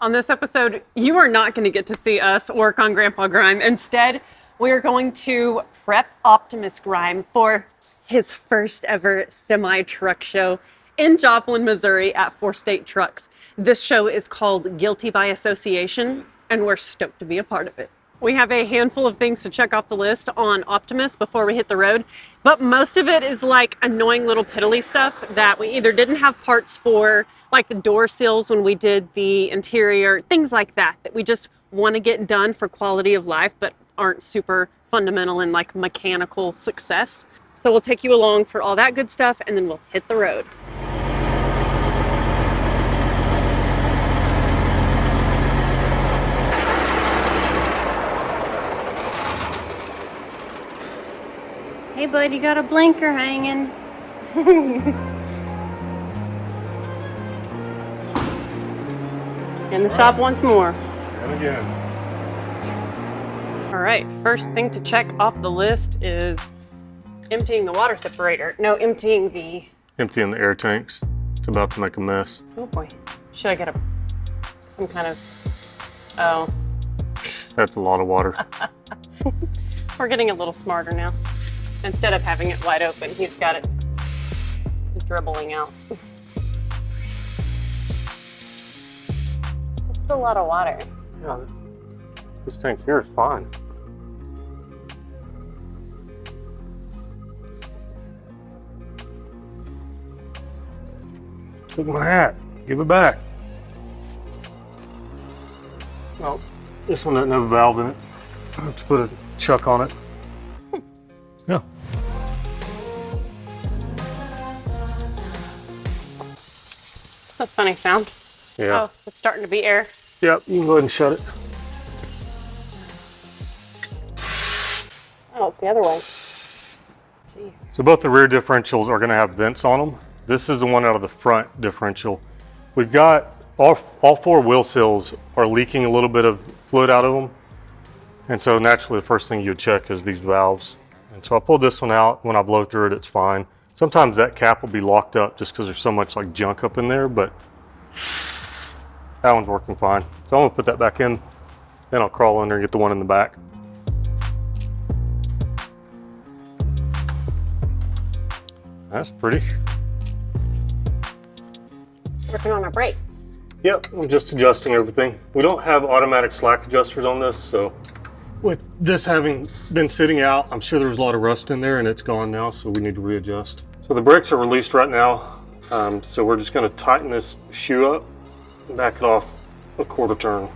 On this episode, you are not going to get to see us work on Grandpa Grime. Instead, we are going to prep Optimus Grime for his first ever semi-truck show in Joplin, Missouri at 4 State Trucks. This show is called Guilty by Association, and we're stoked to be a part of it. We have a handful of things to check off the list on Optimus before we hit the road, but most of it is like annoying little piddly stuff that we either didn't have parts for, like the door sills when we did the interior, things like that we just want to get done for quality of life, but aren't super fundamental and like mechanical success. So we'll take you along for all that good stuff, and then we'll hit the road. Hey bud, you got a blinker hanging. And the stop once more. And again. All right, first thing to check off the list is emptying the water separator. No, emptying the air tanks. It's about to make a mess. Oh boy. Should I get some kind of, oh. That's a lot of water. We're getting a little smarter now. Instead of having it wide open, he's got it dribbling out. It's a lot of water. Yeah, this tank here is fine. Took my hat. Give it back. Well, this one doesn't have a valve in it. I have to put a chuck on it. Yeah. That's a funny sound. Yeah. Oh, it's starting to be air. Yep, you can go ahead and shut it. Oh, it's the other way. Jeez. So both the rear differentials are going to have vents on them. This is the one out of the front differential. We've got all 4 wheel sills are leaking a little bit of fluid out of them. And so naturally the first thing you would check is these valves. And so I pulled this one out. When I blow through it, it's fine. Sometimes that cap will be locked up just because there's so much like junk up in there, but that one's working fine. So I'm gonna put that back in, then I'll crawl under and get the one in the back. That's pretty. Working on our brakes. Yep, I'm just adjusting everything. We don't have automatic slack adjusters on this, so with this having been sitting out, I'm sure there was a lot of rust in there and it's gone now, so we need to readjust. So the brakes are released right now, so we're just gonna tighten this shoe up and back it off a quarter turn.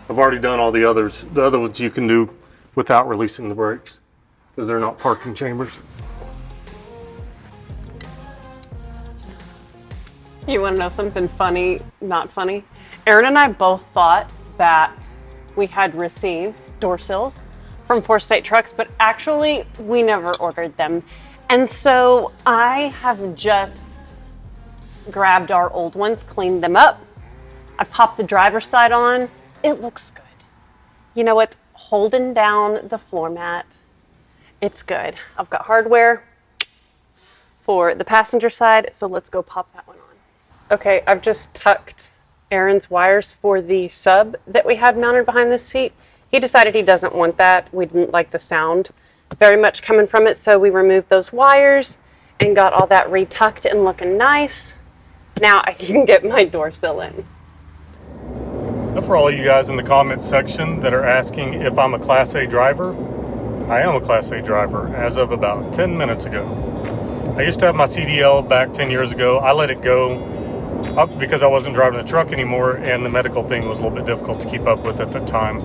I've already done all the others. The other ones you can do without releasing the brakes because they're not parking chambers. You want to know something funny, not funny? Aaron and I both thought that we had received door sills from 4 State Trucks, but actually we never ordered them. And so I have just grabbed our old ones, cleaned them up. I popped the driver's side on. It looks good. You know, it's holding down the floor mat. It's good. I've got hardware for the passenger side, so let's go pop that one on. Okay, I've just tucked Aaron's wires for the sub that we had mounted behind this seat. He decided he doesn't want that. We didn't like the sound very much coming from it, so we removed those wires and got all that retucked and looking nice. Now I can get my door sill in. Now for all you guys in the comments section that are asking if I'm a Class A driver, I am a Class A driver as of about 10 minutes ago. I used to have my CDL back 10 years ago. I let it go because I wasn't driving the truck anymore, and the medical thing was a little bit difficult to keep up with at the time.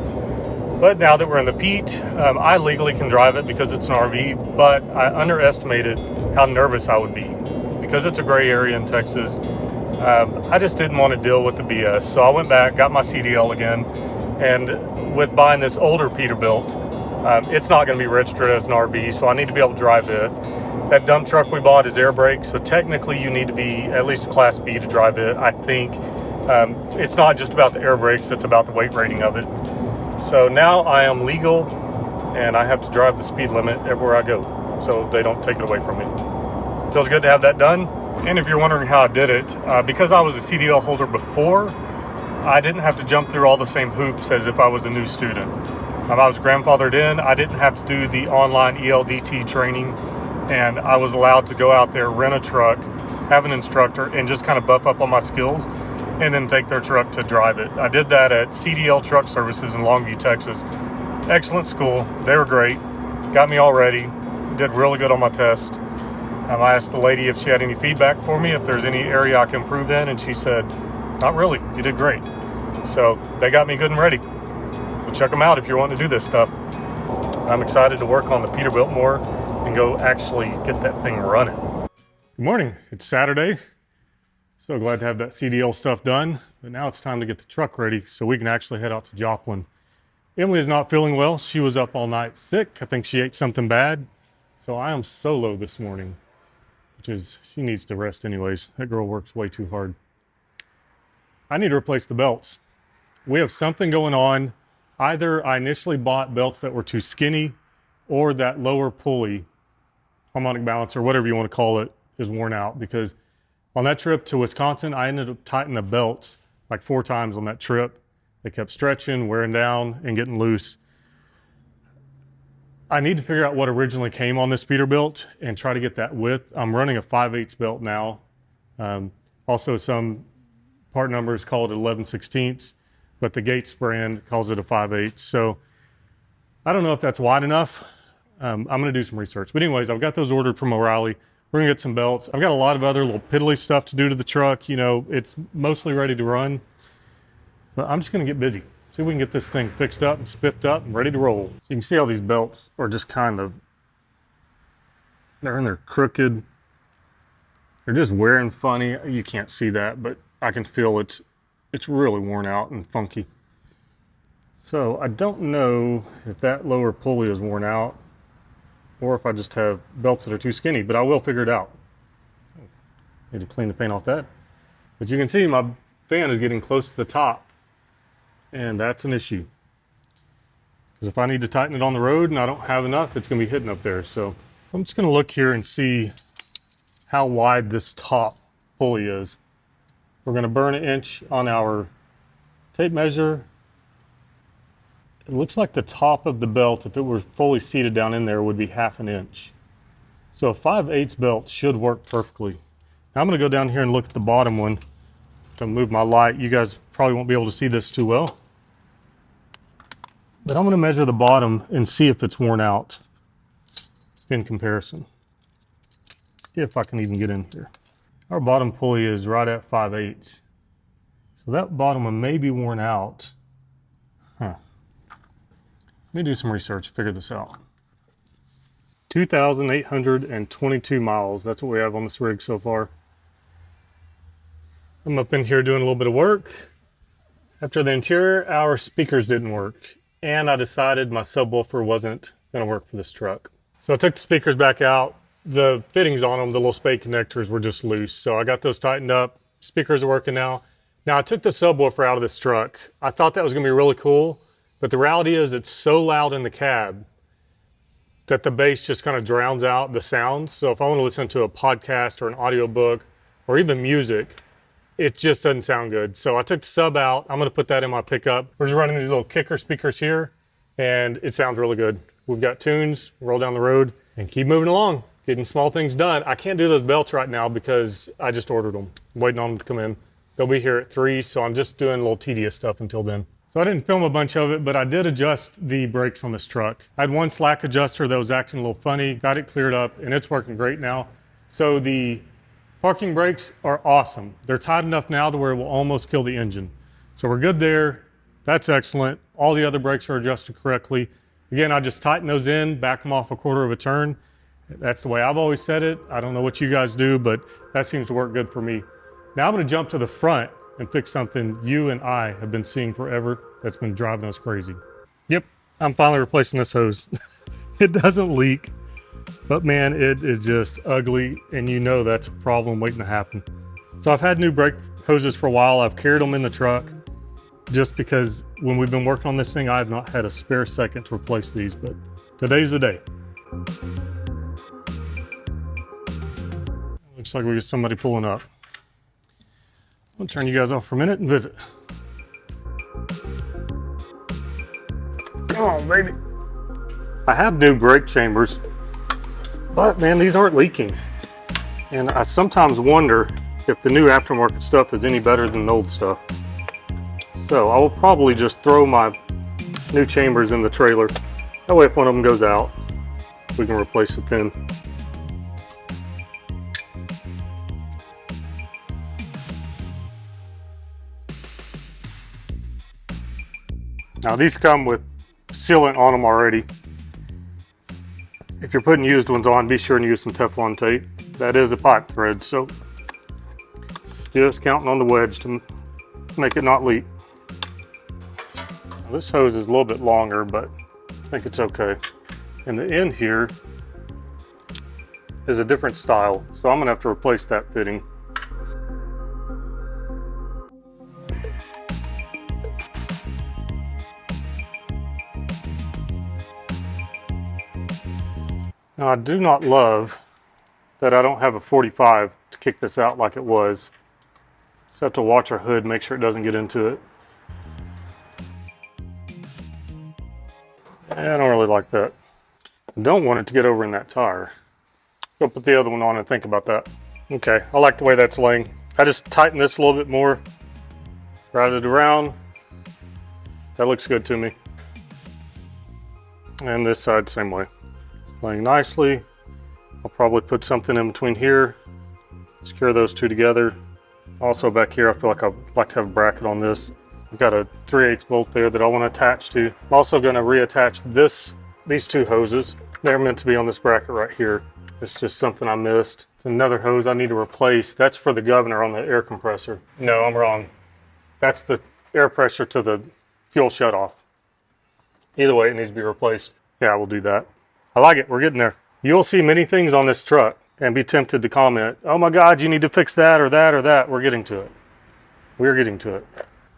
But now that we're in the Pete, I legally can drive it because it's an RV, but I underestimated how nervous I would be. Because it's a gray area in Texas, I just didn't want to deal with the BS. So I went back, got my CDL again, and with buying this older Peterbilt, it's not going to be registered as an RV, so I need to be able to drive it. That dump truck we bought is air brake, so technically you need to be at least a Class B to drive it. I think it's not just about the air brakes, it's about the weight rating of it. So now I am legal and I have to drive the speed limit everywhere I go, so they don't take it away from me. Feels good to have that done. And if you're wondering how I did it, because I was a CDL holder before, I didn't have to jump through all the same hoops as if I was a new student. I was grandfathered in. I didn't have to do the online ELDT training, and I was allowed to go out there, rent a truck, have an instructor, and just kind of buff up on my skills, and then take their truck to drive it. I did that at CDL Truck Services in Longview, Texas. Excellent school. They were great. Got me all ready. Did really good on my test. I asked the lady if she had any feedback for me, if there's any area I can improve in, and she said, not really, you did great. So they got me good and ready. So check them out if you're wanting to do this stuff. I'm excited to work on the Peterbilt more and go actually get that thing running. Good morning, it's Saturday. So glad to have that CDL stuff done, but now it's time to get the truck ready so we can actually head out to Joplin. Emily is not feeling well. She was up all night sick. I think she ate something bad. So I am solo this morning, which is, she needs to rest anyways. That girl works way too hard. I need to replace the belts. We have something going on. Either I initially bought belts that were too skinny, or that lower pulley, harmonic balance, or whatever you want to call it, is worn out. Because on that trip to Wisconsin, I ended up tightening the belts like 4 times on that trip. They kept stretching, wearing down, and getting loose. I need to figure out what originally came on this Peterbilt and try to get that width. I'm running a 5/8 belt now. Also, some part numbers call it 11/16, but the Gates brand calls it a 5/8. So I don't know if that's wide enough. I'm going to do some research. But anyways, I've got those ordered from O'Reilly. We're going to get some belts. I've got a lot of other little piddly stuff to do to the truck. You know, it's mostly ready to run. But I'm just going to get busy. See if we can get this thing fixed up and spiffed up and ready to roll. So you can see how these belts are just kind of, they're crooked. They're just wearing funny. You can't see that, but I can feel it's really worn out and funky. So I don't know if that lower pulley is worn out or if I just have belts that are too skinny, but I will figure it out. Need to clean the paint off that. But you can see my fan is getting close to the top, and that's an issue. Because if I need to tighten it on the road and I don't have enough, it's going to be hitting up there. So I'm just going to look here and see how wide this top pulley is. We're going to burn 1 inch on our tape measure. It looks like the top of the belt, if it were fully seated down in there, would be 1/2 inch. So a 5/8 belt should work perfectly. Now I'm going to go down here and look at the bottom one to move my light. You guys probably won't be able to see this too well. But I'm going to measure the bottom and see if it's worn out in comparison. If I can even get in here. Our bottom pulley is right at 5/8. So that bottom one may be worn out. Let me do some research, figure this out. 2,822 miles. That's what we have on this rig so far. I'm up in here doing a little bit of work. After the interior, our speakers didn't work. And I decided my subwoofer wasn't going to work for this truck. So I took the speakers back out. The fittings on them, the little spade connectors, were just loose. So I got those tightened up. Speakers are working now. Now I took the subwoofer out of this truck. I thought that was going to be really cool. But the reality is it's so loud in the cab that the bass just kind of drowns out the sounds. So if I want to listen to a podcast or an audiobook or even music, it just doesn't sound good. So I took the sub out. I'm going to put that in my pickup. We're just running these little kicker speakers here, and it sounds really good. We've got tunes, roll down the road, and keep moving along, getting small things done. I can't do those belts right now because I just ordered them. I'm waiting on them to come in. They'll be here at 3, so I'm just doing a little tedious stuff until then. So I didn't film a bunch of it, but I did adjust the brakes on this truck. I had one slack adjuster that was acting a little funny, got it cleared up, and it's working great now. So the parking brakes are awesome. They're tight enough now to where it will almost kill the engine. So we're good there. That's excellent. All the other brakes are adjusted correctly. Again, I just tighten those in, back them off 1/4 of a turn. That's the way I've always said it. I don't know what you guys do, but that seems to work good for me. Now I'm going to jump to the front and fix something you and I have been seeing forever that's been driving us crazy. Yep, I'm finally replacing this hose. It doesn't leak, but man, it is just ugly, and you know that's a problem waiting to happen. So I've had new brake hoses for a while. I've carried them in the truck just because when we've been working on this thing, I have not had a spare second to replace these, but today's the day. Looks like we get somebody pulling up. I'll turn you guys off for a minute and visit. Come on, baby. I have new brake chambers, but man, these aren't leaking. And I sometimes wonder if the new aftermarket stuff is any better than the old stuff. So I will probably just throw my new chambers in the trailer. That way if one of them goes out, we can replace it then. Now these come with sealant on them already. If you're putting used ones on, be sure to use some Teflon tape. That is a pipe thread, so just counting on the wedge to make it not leak. Now, this hose is a little bit longer, but I think it's okay. And the end here is a different style, so I'm gonna have to replace that fitting. Now I do not love that I don't have a 45 to kick this out like it was. Just have to watch our hood, make sure it doesn't get into it. I don't really like that. I don't want it to get over in that tire. Go put the other one on and think about that. Okay, I like the way that's laying. I just tighten this a little bit more, ride it around. That looks good to me. And this side, same way. It's laying nicely. I'll probably put something in between here, secure those two together. Also back here, I feel like I'd like to have a bracket on this. I've got a 3/8 bolt there that I want to attach to. I'm also going to reattach these two hoses. They're meant to be on this bracket right here. It's just something I missed. It's another hose I need to replace. That's for the governor on the air compressor. No, I'm wrong. That's the air pressure to the fuel shutoff. Either way, it needs to be replaced. Yeah, we'll do that. I like it. We're getting there. You'll see many things on this truck and be tempted to comment, oh my God, you need to fix that or that or that. We're getting to it. We're getting to it.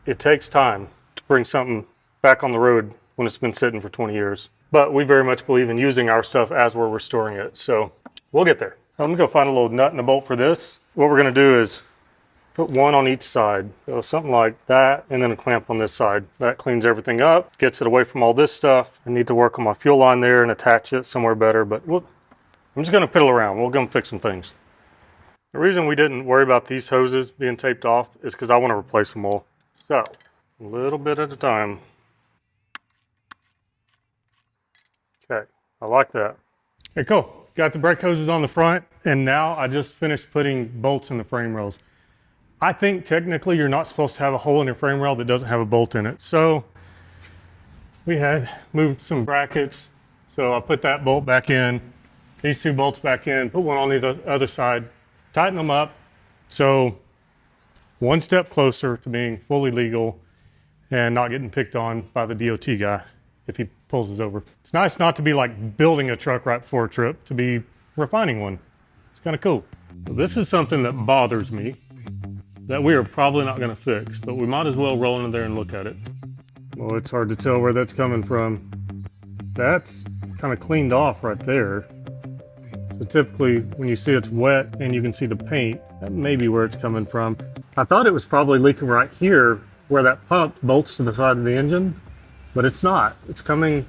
It takes time to bring something back on the road when it's been sitting for 20 years. But we very much believe in using our stuff as we're restoring it. So we'll get there. I'm gonna go find a little nut and a bolt for this. What we're gonna do is put one on each side. So something like that, and then a clamp on this side. That cleans everything up, gets it away from all this stuff. I need to work on my fuel line there and attach it somewhere better, but I'm just gonna piddle around. We'll go fix some things. The reason we didn't worry about these hoses being taped off is because I want to replace them all. So, a little bit at a time. Okay, I like that. Okay, cool. Got the brake hoses on the front, and now I just finished putting bolts in the frame rails. I think technically you're not supposed to have a hole in your frame rail that doesn't have a bolt in it. So, we had moved some brackets. So I put that bolt back in, these two bolts back in, put one on the other side, tighten them up. So one step closer to being fully legal and not getting picked on by the DOT guy if he pulls us over. It's nice not to be like building a truck right before a trip, to be refining one. It's kind of cool. So this is something that bothers me that we are probably not going to fix, but we might as well roll in there and look at it. Well, it's hard to tell where that's coming from. That's kind of cleaned off right there. So typically when you see it's wet and you can see the paint, that may be where it's coming from. I thought it was probably leaking right here where that pump bolts to the side of the engine, but it's not. It's coming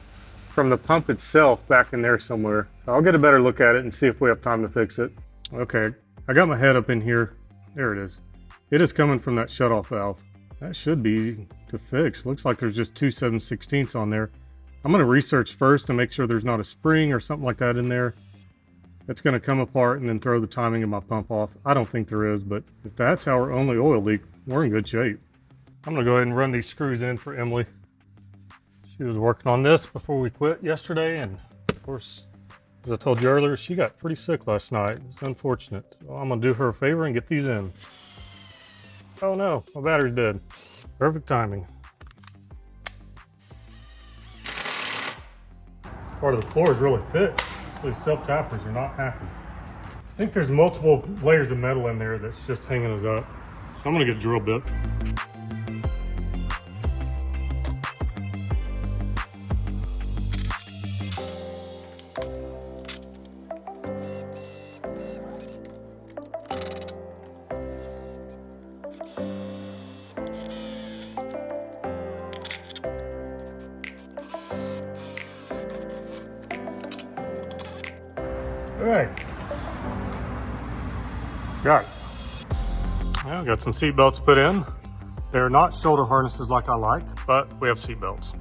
from the pump itself back in there somewhere. So I'll get a better look at it and see if we have time to fix it. Okay, I got my head up in here. There it is. It is coming from that shutoff valve. That should be easy to fix. Looks like there's just 2 7/16 on there. I'm gonna research first to make sure there's not a spring or something like that in there. It's gonna come apart and then throw the timing of my pump off. I don't think there is, but if that's our only oil leak, we're in good shape. I'm gonna go ahead and run these screws in for Emily. She was working on this before we quit yesterday, and of course, as I told you earlier, she got pretty sick last night. It's unfortunate. So I'm gonna do her a favor and get these in. Oh no, my battery's dead. Perfect timing. This part of the floor is really thick. These self-tappers are not happy. I think there's multiple layers of metal in there that's just hanging us up. So I'm gonna get a drill bit. Okay. Got it. Well, got some seat belts put in. They're not shoulder harnesses like I like, but we have seat belts.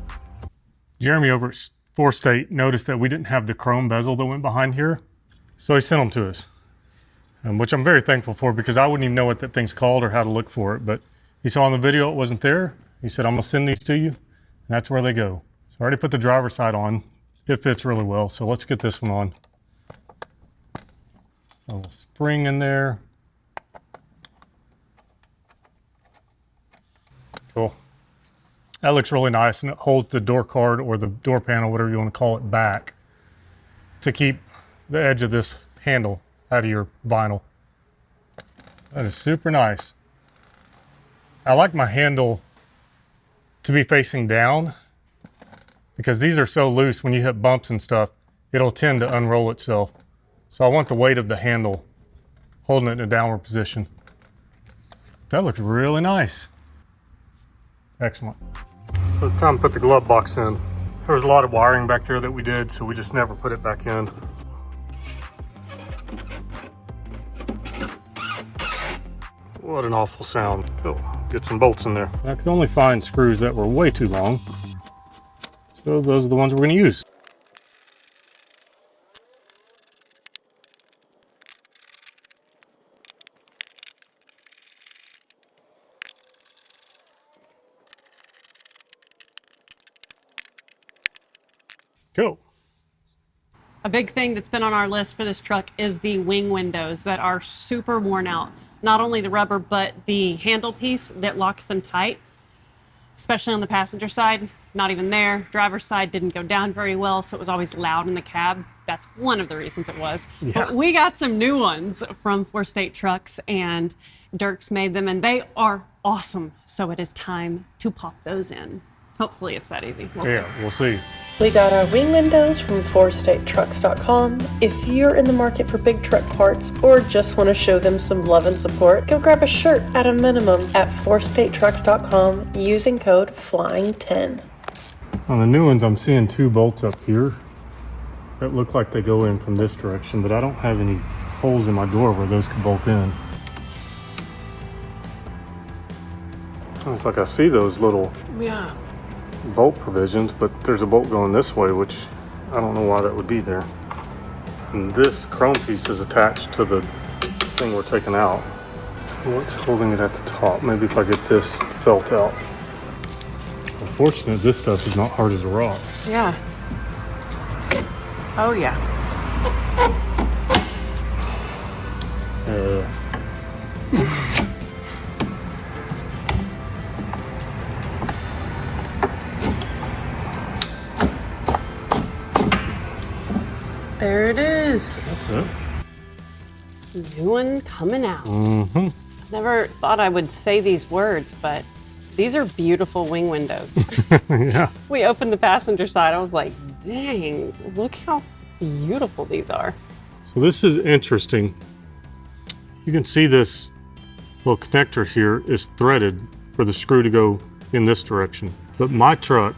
Jeremy over at Four State noticed that we didn't have the chrome bezel that went behind here, so he sent them to us, which I'm very thankful for because I wouldn't even know what that thing's called or how to look for it, but he saw in the video it wasn't there. He said, I'm gonna send these to you, and that's where they go. So I already put the driver's side on. It fits really well, so let's get this one on. A little spring in there. Cool. That looks really nice, and it holds the door card or the door panel, whatever you want to call it, back to keep the edge of this handle out of your vinyl. That is super nice. I like my handle to be facing down because these are so loose when you hit bumps and stuff, it'll tend to unroll itself. So I want the weight of the handle holding it in a downward position. That looks really nice. Excellent. So it's time to put the glove box in. There was a lot of wiring back there that we did, so we just never put it back in. What an awful sound. Oh, get some bolts in there. I could only find screws that were way too long, so those are the ones we're going to use. Go. A big thing that's been on our list for this truck is the wing windows that are super worn out. Not only the rubber, but the handle piece that locks them tight, especially on the passenger side. Not even there. Driver's side didn't go down very well, so it was always loud in the cab. That's one of the reasons it was. Yeah. But we got some new ones from Four State Trucks, and Dirk's made them, and they are awesome. So it is time to pop those in. Hopefully it's that easy. We'll see. We got our wing windows from 4statetrucks.com. If you're in the market for big truck parts or just want to show them some love and support, go grab a shirt at a minimum at 4statetrucks.com using code FLYING10. On the new ones, I'm seeing two bolts up here that look like they go in from this direction, but I don't have any holes in my door where those could bolt in. It's like I see those little bolt provisions, but there's a bolt going this way, which I don't know why that would be there. And this chrome piece is attached to the thing we're taking out. So what's holding it at the top? Maybe if I get this felt out. Unfortunately, this stuff is not hard as a rock. Yeah. Oh, yeah. There it is. That's it. New one coming out. Mm-hmm. Never thought I would say these words, but these are beautiful wing windows. Yeah. We opened the passenger side. I was like, dang, look how beautiful these are. So this is interesting. You can see this little connector here is threaded for the screw to go in this direction. But my truck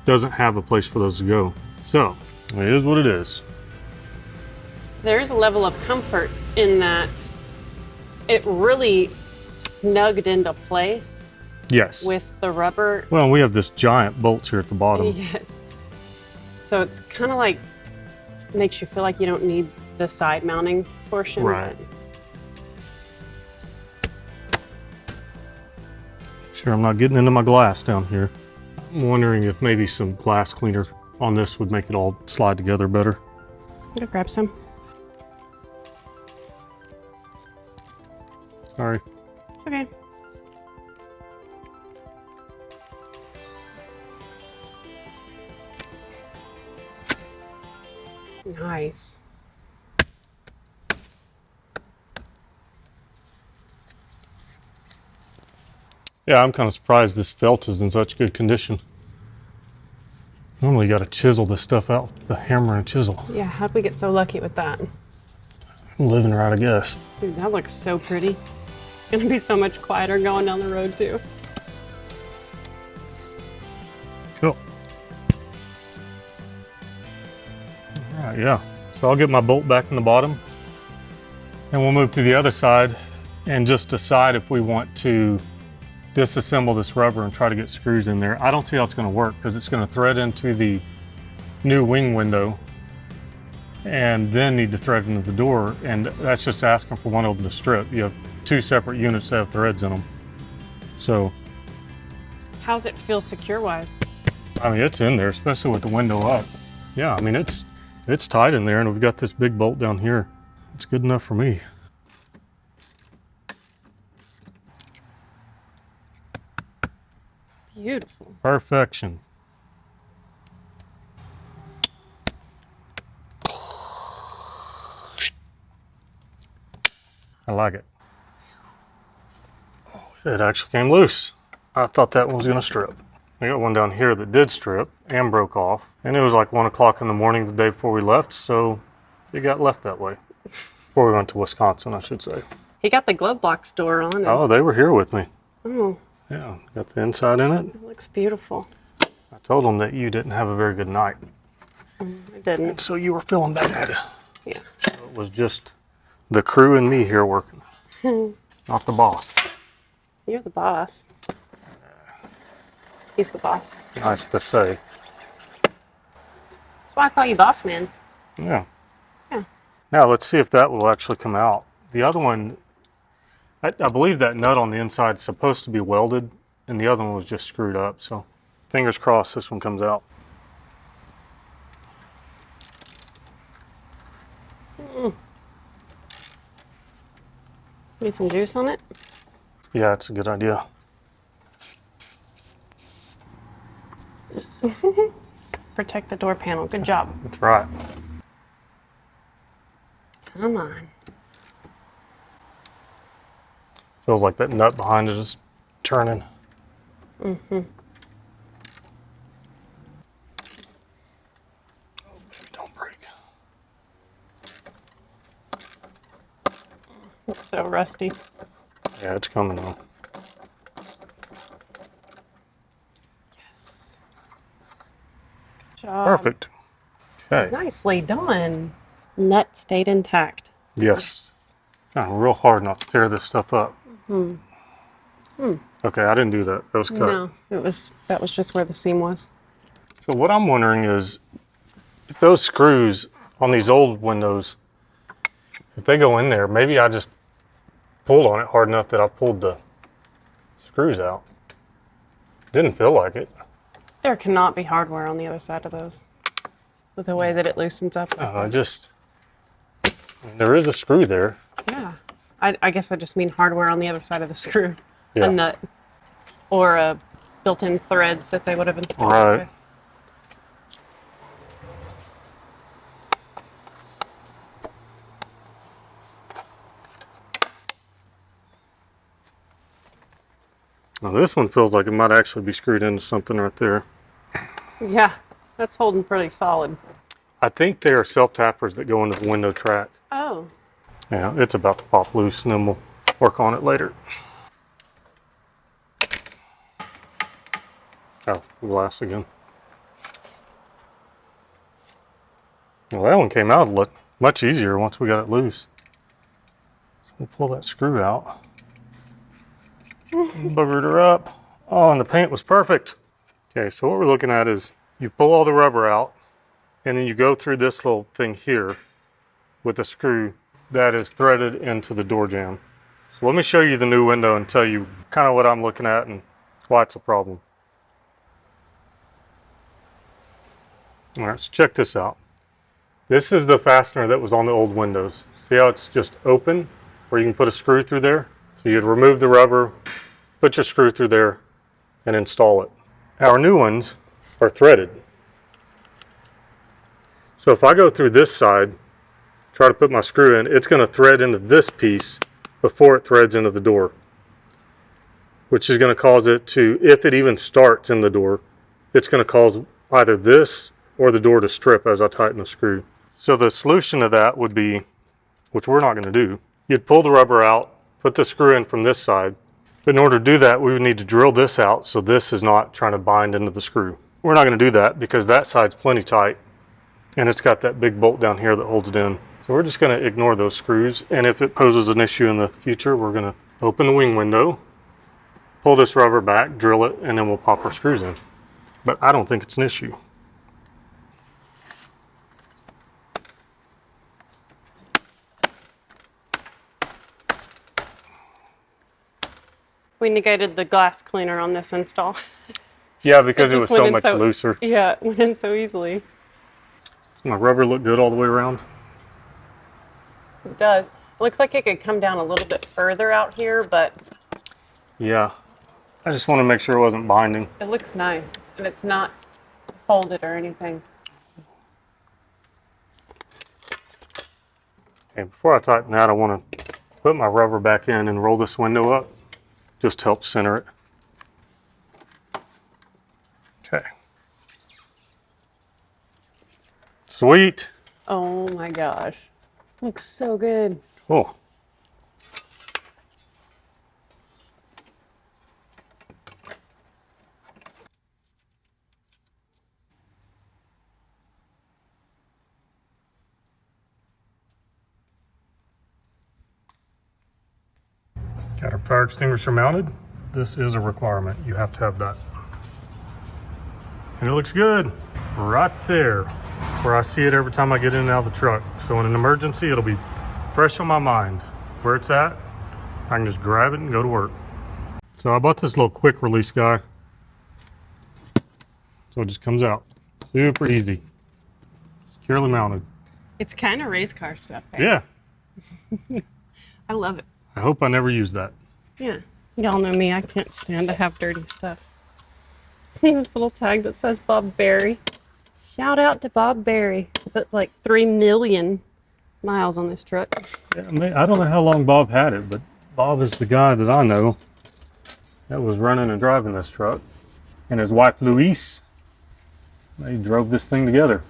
doesn't have a place for those to go. So it is what it is. There is a level of comfort in that it really snugged into place Yes. with the rubber. Well, we have this giant bolt here at the bottom. Yes. So it's kind of like, makes you feel like you don't need the side mounting portion. Right. Sure, I'm not getting into my glass down here. I'm wondering if maybe some glass cleaner on this would make it all slide together better. I'm gonna grab some. Sorry. Okay. Nice. Yeah, I'm kind of surprised this felt is in such good condition. Normally you gotta chisel this stuff out with the hammer and chisel. Yeah, how'd we get so lucky with that? I'm living right, I guess. Dude, that looks so pretty. It's gonna be so much quieter going down the road too. Cool. All right, yeah. So So I'll get my bolt back in the bottom and we'll move to the other side and just decide if we want to disassemble this rubber and try to get screws in there. I don't see how it's going to work because it's going to thread into the new wing window and then need to thread into the door, and that's just asking for one of them to strip. You have two separate units that have threads in them. So How's it feel secure-wise? I mean, it's in there, especially with the window up. Yeah, I mean, it's tight in there, and we've got this big bolt down here. It's good enough for me. Beautiful. Perfection. I like it. It actually came loose. I thought that one was going to strip. I got one down here that did strip and broke off. And it was like 1 o'clock in the morning the day before we left, so it got left that way. Before we went to Wisconsin, I should say. He got the glove box door on it. Oh, they were here with me. Oh, Yeah, got the inside in it. it looks beautiful. I told them that you didn't have a very good night. I didn't. And so you were feeling bad. Yeah. So it was just the crew and me here working. Not the boss. You're the boss. He's the boss. Nice to say. That's why I call you boss man. Yeah. Yeah. Now let's see if that will actually come out. The other one, I believe that nut on the inside is supposed to be welded, and the other one was just screwed up. So fingers crossed this one comes out. Need some juice on it? Yeah, it's a good idea. Protect the door panel. Good job. That's right. Come on. Feels like that nut behind it is turning. Mm-hmm. Oh, baby, don't break. It's so rusty. Yeah, it's coming though. Yes. Good job. Perfect. Okay. Nicely done. Nut stayed intact. Yes. Trying real hard not to tear this stuff up. Okay, I didn't do that. That was cut. No, that was just where the seam was. So what I'm wondering is, if those screws on these old windows, if they go in there, maybe I just pulled on it hard enough that I pulled the screws out. Didn't feel like it. There cannot be hardware on the other side of those. With the way that it loosens up. I mean, there is a screw there. Yeah. I guess I just mean hardware on the other side of the screw. Yeah. A nut. Or a built-in threads that they would have installed. Right. With. Now this one feels like it might actually be screwed into something right there. Yeah, that's holding pretty solid. I think they are self-tappers that go into the window track. Oh. Yeah, it's about to pop loose and then we'll work on it later. Oh, glass again. Well, that one came out much easier once we got it loose. So we'll pull that screw out. Buggered her up. Oh, and the paint was perfect. Okay, so what we're looking at is you pull all the rubber out and then you go through this little thing here with a screw that is threaded into the door jamb. So let me show you the new window and tell you kind of what I'm looking at and why it's a problem. All right, so check this out. This is the fastener that was on the old windows. See how it's just open where you can put a screw through there? So you'd remove the rubber, put your screw through there, and install it. Our new ones are threaded. So if I go through this side, try to put my screw in, it's going to thread into this piece before it threads into the door, which is going to cause it to, if it even starts in the door, it's going to cause either this or the door to strip as I tighten the screw. So the solution to that would be, which we're not going to do, you'd pull the rubber out, put the screw in from this side. But in order to do that, we would need to drill this out so this is not trying to bind into the screw. We're not going to do that because that side's plenty tight And it's got that big bolt down here that holds it in. So we're just going to ignore those screws. And if it poses an issue in the future, we're going to open the wing window, pull this rubber back, drill it, and then we'll pop our screws in. But I don't think it's an issue. We negated the glass cleaner on this install. Yeah, because it just was went so in much looser. Yeah, it went in so easily. Does my rubber look good all the way around? It does. It looks like it could come down a little bit further out here, but Yeah. I just want to make sure it wasn't binding. it looks nice. And it's not folded or anything. Okay, before I tighten that, I want to put my rubber back in and roll this window up. Just to help center it. Okay. Sweet. Oh my gosh. Looks so good. Cool. Got our fire extinguisher mounted. This is a requirement. You have to have that. And it looks good right there where I see it every time I get in and out of the truck. So in an emergency, it'll be fresh on my mind. Where it's at, I can just grab it and go to work. So I bought this little quick release guy. So it just comes out. Super easy. Securely mounted. It's kind of race car stuff. Right? Yeah. I love it. I hope I never use that. Yeah. Y'all know me. I can't stand to have dirty stuff. This little tag that says Bob Berry. Shout out to Bob Berry. Put like 3 million miles on this truck. Yeah, I don't know how long Bob had it, but Bob is the guy that I know that was running and driving this truck. And his wife, Louise, they drove this thing together.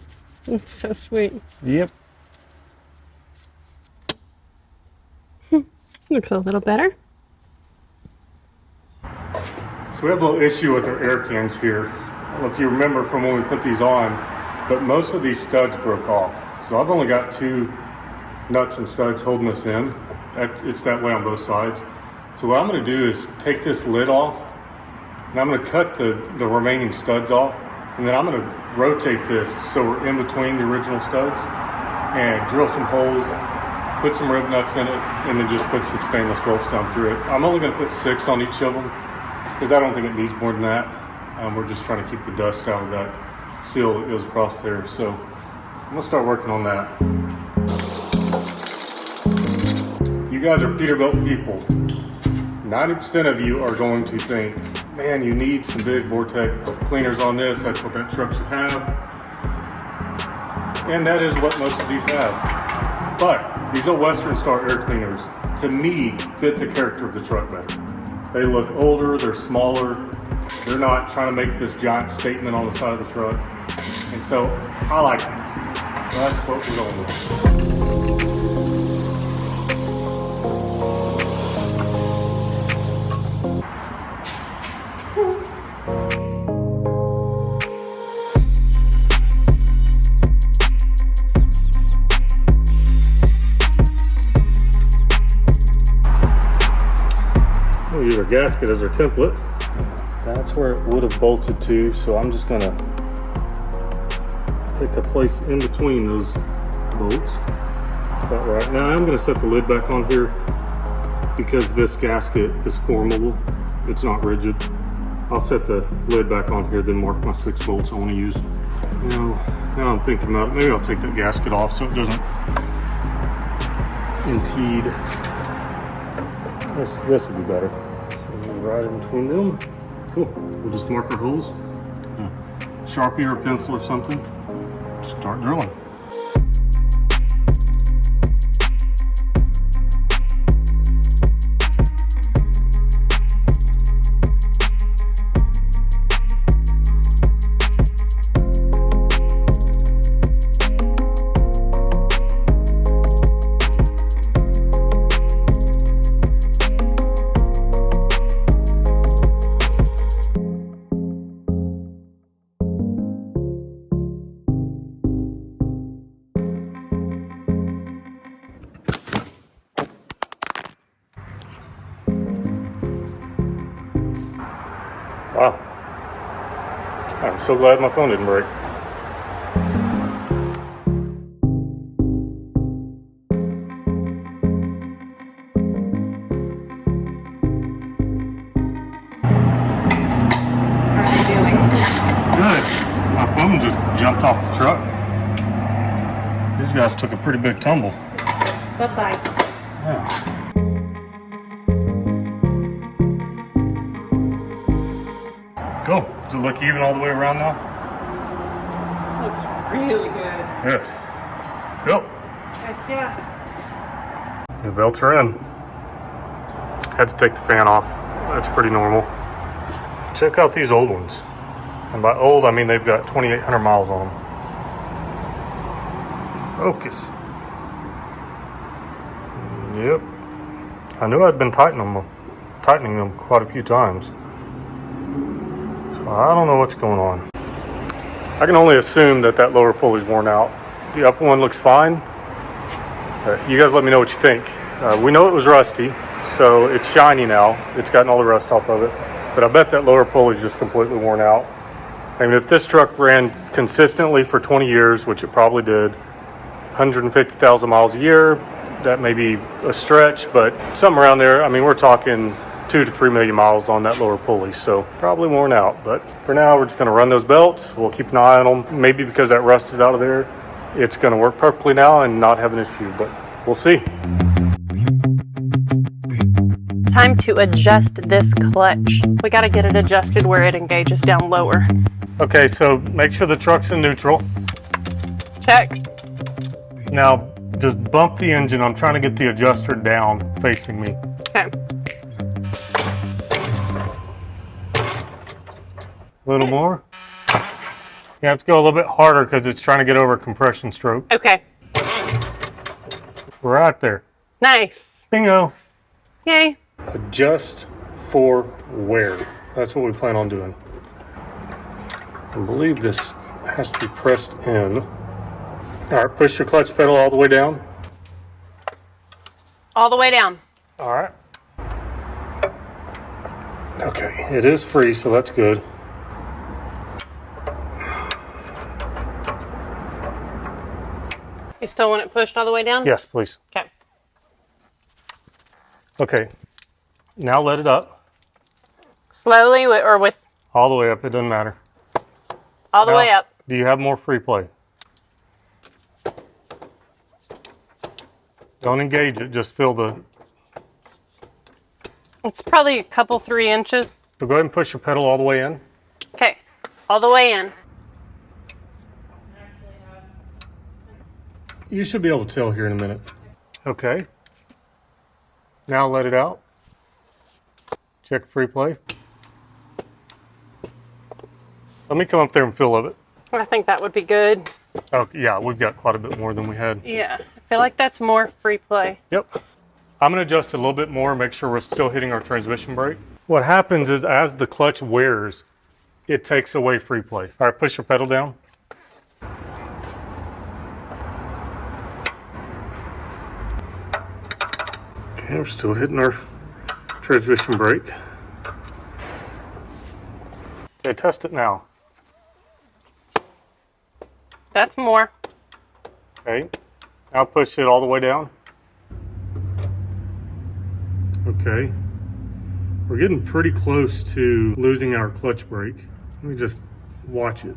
It's so sweet. Yep. Looks a little better. So we have a little issue with our air cans here. I don't know if you remember from when we put these on, but most of these studs broke off. So I've only got 2 nuts and studs holding this in. It's that way on both sides. So what I'm going to do is take this lid off, and I'm going to cut the remaining studs off, and then I'm going to rotate this so we're in between the original studs, and drill some holes, put some rib nuts in it, and then just put some stainless bolts down through it. I'm only going to put 6 on each of them because I don't think it needs more than that. We're just trying to keep the dust out of that seal that goes across there. So I'm going to start working on that. You guys are Peterbilt people. 90% of you are going to think, man, you need some big Vortex cleaners on this. That's what that truck should have. And that is what most of these have. But these old Western Star air cleaners, to me, fit the character of the truck better. They look older, they're smaller, they're not trying to make this giant statement on the side of the truck. And so I like these. So that's what we're going with. We'll use our gasket as our template. That's where it would have bolted to, so I'm just gonna pick a place in between those bolts. About right now, I'm gonna set the lid back on here because this gasket is formable. It's not rigid. I'll set the lid back on here, then mark my 6 bolts I want to use. Now I'm thinking about it. Maybe I'll take that gasket off so it doesn't impede. This would be better. So right in between them. Cool. We'll just mark our holes. Sharpie or a pencil or something. Start drilling. I'm so glad my phone didn't break. How are you doing? Good. My phone just jumped off the truck. These guys took a pretty big tumble. Bye-bye. Yeah. Cool. Does it look even all the way around now? Looks really good. Good. Cool. Heck yeah. The belts are in. Had to take the fan off. That's pretty normal. Check out these old ones. And by old, I mean they've got 2,800 miles on them. Focus. Yep. I knew I'd been tightening them quite a few times. So I don't know what's going on. I can only assume that lower pulley's worn out. The upper one looks fine. You guys let me know what you think. We know it was rusty, so it's shiny now. It's gotten all the rust off of it. But I bet that lower pulley's just completely worn out. I mean, if this truck ran consistently for 20 years, which it probably did, 150,000 miles a year, that may be a stretch, but something around there. I mean, we're talking 2 to 3 million miles on that lower pulley, so probably worn out. But for now, we're just going to run those belts. We'll keep an eye on them. Maybe because that rust is out of there, it's going to work perfectly now and not have an issue, but we'll see. Time to adjust this clutch. We got to get it adjusted where it engages down lower. Okay, so make sure the truck's in neutral. Check. Now, just bump the engine. I'm trying to get the adjuster down facing me. Okay. A little more. You have to go a little bit harder because it's trying to get over a compression stroke. Okay. We're right there. Nice. Bingo. Yay. Adjust for wear. That's what we plan on doing. I believe this has to be pressed in. All right, push your clutch pedal all the way down. All the way down. All right. Okay, it is free, so that's good. You still want it pushed all the way down? Yes, please. Okay. Okay, now let it up. Slowly or with? All the way up, it doesn't matter. All the Now, way up. Do you have more free play? Don't engage it, just feel the... It's probably a couple, 3 inches. So go ahead and push your pedal all the way in. Okay. All the way in. You should be able to tell here in a minute. Okay. Now let it out. Check free play. Let me come up there and feel of it. I think that would be good. Oh, yeah, we've got quite a bit more than we had. Yeah. I feel like that's more free play. Yep. I'm going to adjust it a little bit more, make sure we're still hitting our transmission brake. What happens is as the clutch wears, it takes away free play. All right, push your pedal down. Okay, we're still hitting our transmission brake. Okay, test it now. That's more. Okay, now push it all the way down. Okay, we're getting pretty close to losing our clutch brake. Let me just watch it.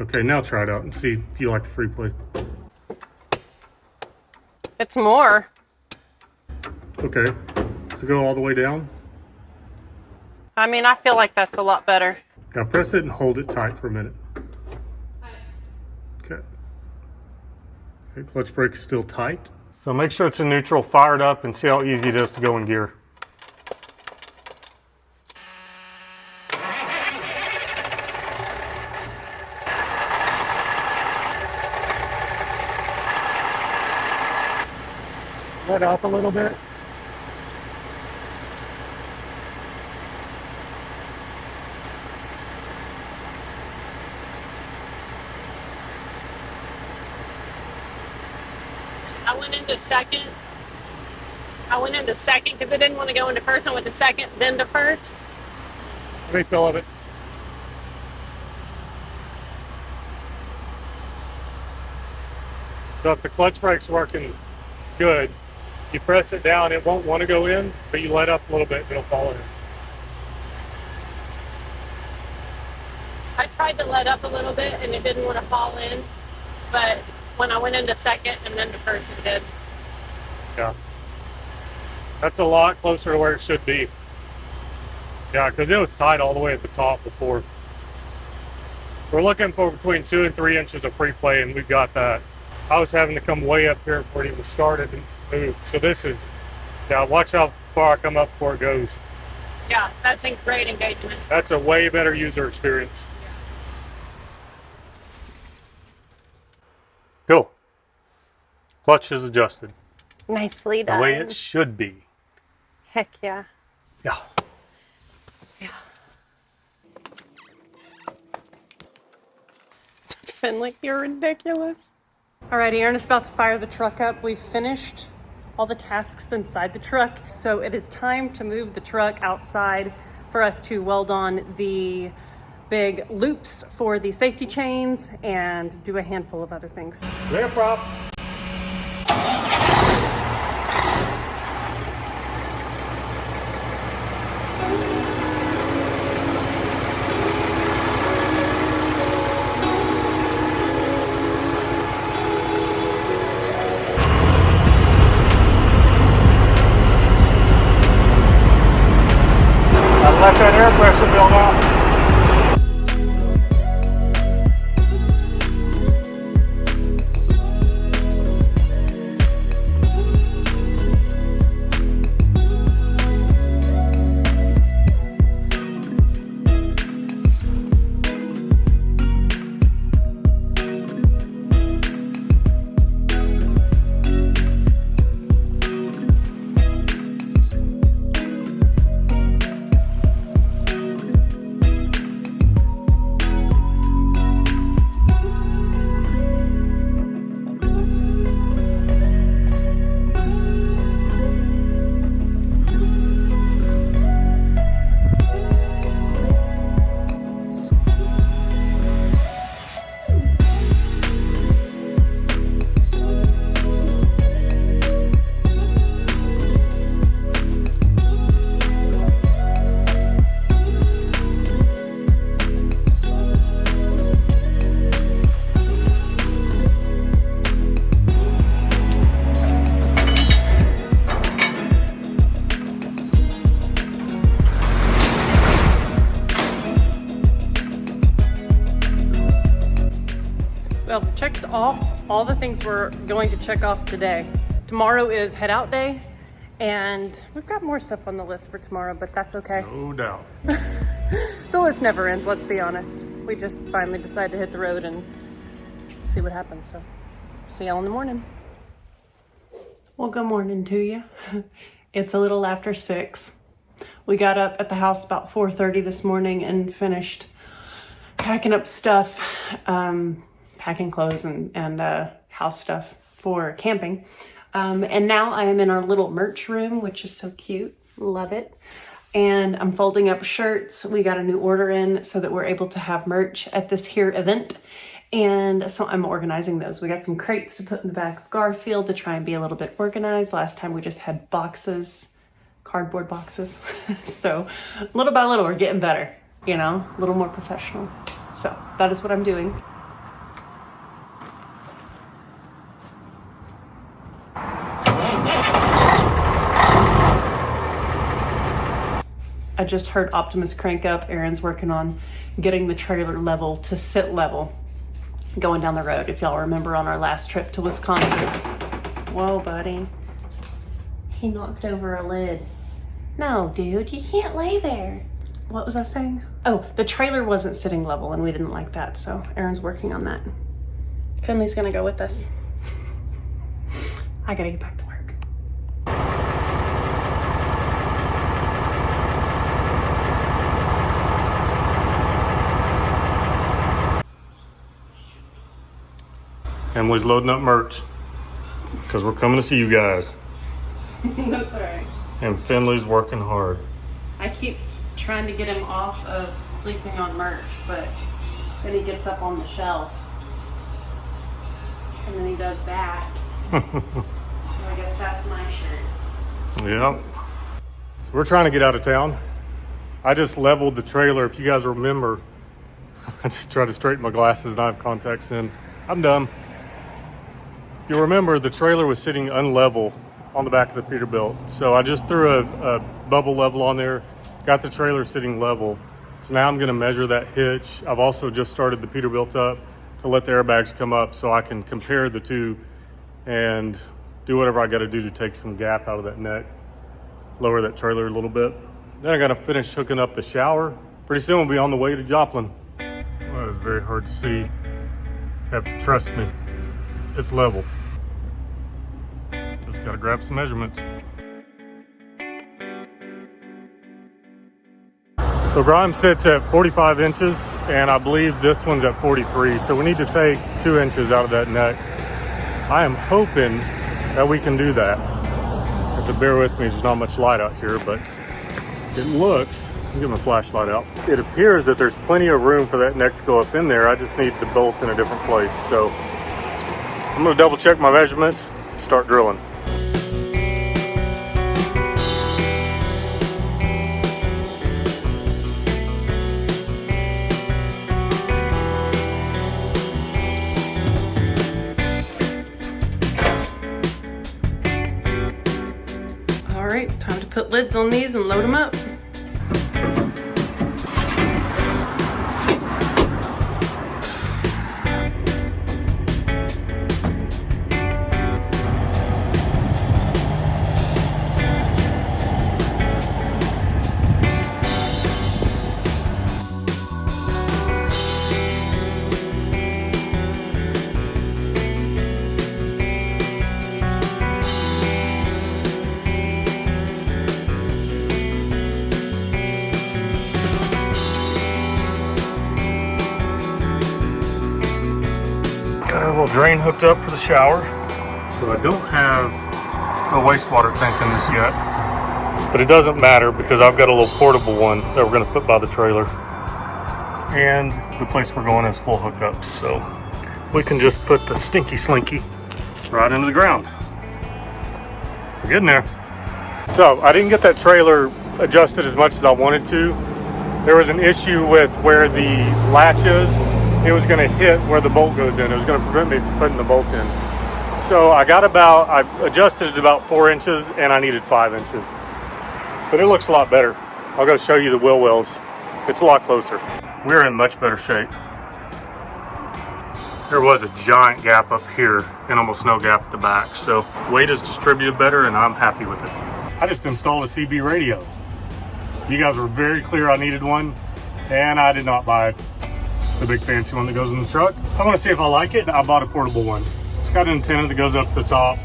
Okay, now try it out and see if you like the free play. It's more. Okay, so go all the way down. I mean, I feel like that's a lot better. Now press it and hold it tight for a minute. Okay. Okay, clutch brake is still tight. So make sure it's in neutral, fire it up, and see how easy it is to go in gear. Let off a little bit. I went into second. I went into second because I didn't want to go into first. I went to second, then to first. Let me feel of it. So if the clutch brake's working good, you press it down, it won't want to go in, but you let up a little bit, it'll fall in. I tried to let up a little bit and it didn't want to fall in, but when I went into second and then to first, it did. Yeah. That's a lot closer to where it should be. Yeah, because it was tight all the way at the top before. We're looking for between 2 and 3 inches of pre-play, and we've got that. I was having to come way up here before it even started and move. So this is, yeah, watch how far I come up before it goes. Yeah, that's a great engagement. That's a way better user experience. Cool. Clutch is adjusted Nicely the done. way it should be. Heck yeah. Yeah. Yeah. Finley, you're ridiculous. Alrighty, Aaron is about to fire the truck up. We've finished all the tasks inside the truck, so it is time to move the truck outside for us to weld on the big loops for the safety chains and do a handful of other things. There, prop. Let that air pressure build up. Well, checked off all the things we're going to check off today. Tomorrow is head out day, and we've got more stuff on the list for tomorrow, but that's okay. No doubt. The list never ends, let's be honest. We just finally decided to hit the road and see what happens. So, see y'all in the morning. Well, good morning to you. It's a little after 6. We got up at the house about 4:30 this morning and finished packing up stuff, packing clothes and house stuff for camping. And now I am in our little merch room, which is so cute. Love it. And I'm folding up shirts. We got a new order in so that we're able to have merch at this here event. And so I'm organizing those. We got some crates to put in the back of Garfield to try and be a little bit organized. Last time we just had boxes, cardboard boxes. So little by little, we're getting better, you know, a little more professional. So that is what I'm doing. I just heard Optimus crank up. Aaron's working on getting the trailer level to sit level going down the road. If y'all remember on our last trip to Wisconsin. Whoa, buddy. He knocked over a lid. No, dude, you can't lay there. What was I saying? Oh, the trailer wasn't sitting level and we didn't like that. So Aaron's working on that. Finley's gonna go with us. I gotta get back to work. Emily's loading up merch because we're coming to see you guys. That's all right. And Finley's working hard. I keep trying to get him off of sleeping on merch, but then he gets up on the shelf. And then he does that. So I guess that's my shirt. Yeah. So we're trying to get out of town. I just leveled the trailer. If you guys remember, I just tried to straighten my glasses and I have contacts in. I'm done. If you remember, the trailer was sitting unlevel on the back of the Peterbilt. So I just threw a bubble level on there, got the trailer sitting level. So now I'm gonna measure that hitch. I've also just started the Peterbilt up to let the airbags come up so I can compare the two and do whatever I gotta do to take some gap out of that neck, lower that trailer a little bit. Then I gotta finish hooking up the shower. Pretty soon we'll be on the way to Joplin. Well, it's very hard to see. You have to trust me. It's level. Just gotta grab some measurements. So Grime sits at 45 inches and I believe this one's at 43. So we need to take 2 inches out of that neck. I am hoping that we can do that. You have to bear with me, there's not much light out here, but it looks, I'll get my flashlight out. It appears that there's plenty of room for that neck to go up in there. I just need the bolt in a different place. So I'm gonna double check my measurements, start drilling. All right, time to put lids on these and load them up. Drain hooked up for the shower. So I don't have a wastewater tank in this yet, but it doesn't matter because I've got a little portable one that we're going to put by the trailer, and the place we're going has full hookups, so we can just put the stinky slinky right into the ground. We're getting there. So I didn't get that trailer adjusted as much as I wanted to. There was an issue with where the latch is. It was going to hit where the bolt goes in. It was going to prevent me from putting the bolt in. So I adjusted it about 4 inches and I needed 5 inches. But it looks a lot better. I'll go show you the wheel wells. It's a lot closer. We're in much better shape. There was a giant gap up here and almost no gap at the back. So weight is distributed better and I'm happy with it. I just installed a CB radio. You guys were very clear I needed one and I did not buy it. The big fancy one that goes in the truck. I want to see if I like it. I bought a portable one. It's got an antenna that goes up at the top.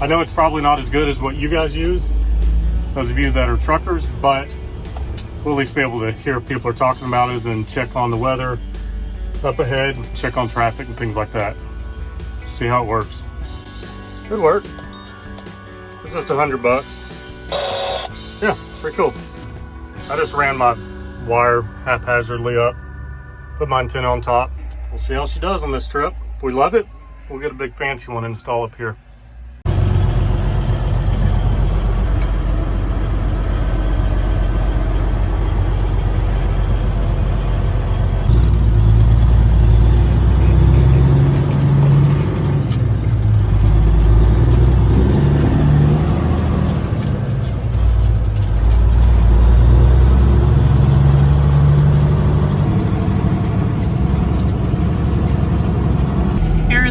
I know it's probably not as good as what you guys use, those of you that are truckers, but we'll at least be able to hear what people are talking about us and check on the weather up ahead, check on traffic and things like that. See how it works. Good work. It's just $100. Yeah, pretty cool. I just ran my wire haphazardly up. Put my antenna on top. We'll see how she does on this trip. If we love it, we'll get a big fancy one and install up here.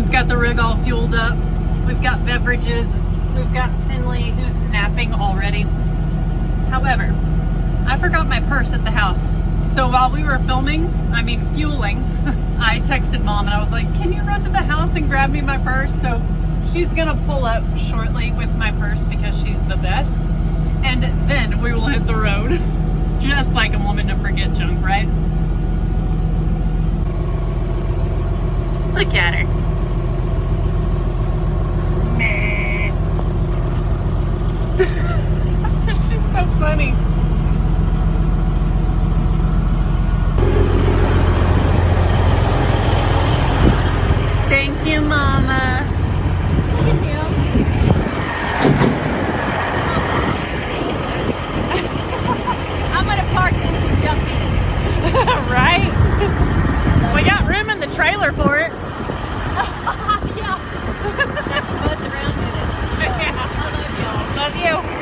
Got the rig all fueled up. We've got beverages. We've got Finley who's napping already. However, I forgot my purse at the house. So while we were fueling, I texted Mom and I was like, can you run to the house and grab me my purse? So she's gonna pull up shortly with my purse because she's the best. And then we will hit the road. Just like a woman to forget junk, right? Look at her. so funny. Thank you, Mama. Look at him. I'm gonna park this and jump in. Right? We got room in the trailer for it. Yeah. I can buzz around in it. Yeah. I love y'all. Love you.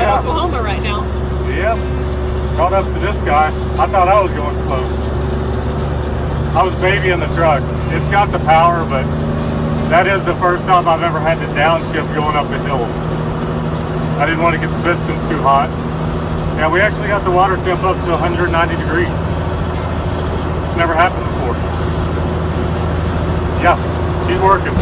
Oklahoma right now. Yep. Caught up to this guy. I thought I was going slow. I was babying the truck. It's got the power, but that is the first time I've ever had to downshift going up a hill. I didn't want to get the pistons too hot. Yeah, we actually got the water temp up to 190 degrees. Never happened before. Yeah, keep working.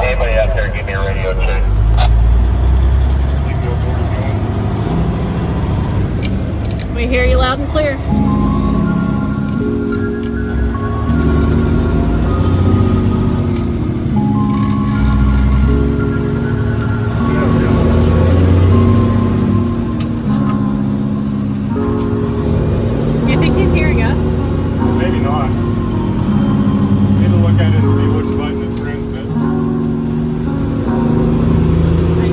Anybody out there, give me a radio check. We hear you loud and clear. Do you think he's hearing us? Maybe not. Need to look at it and see which button is transmit. I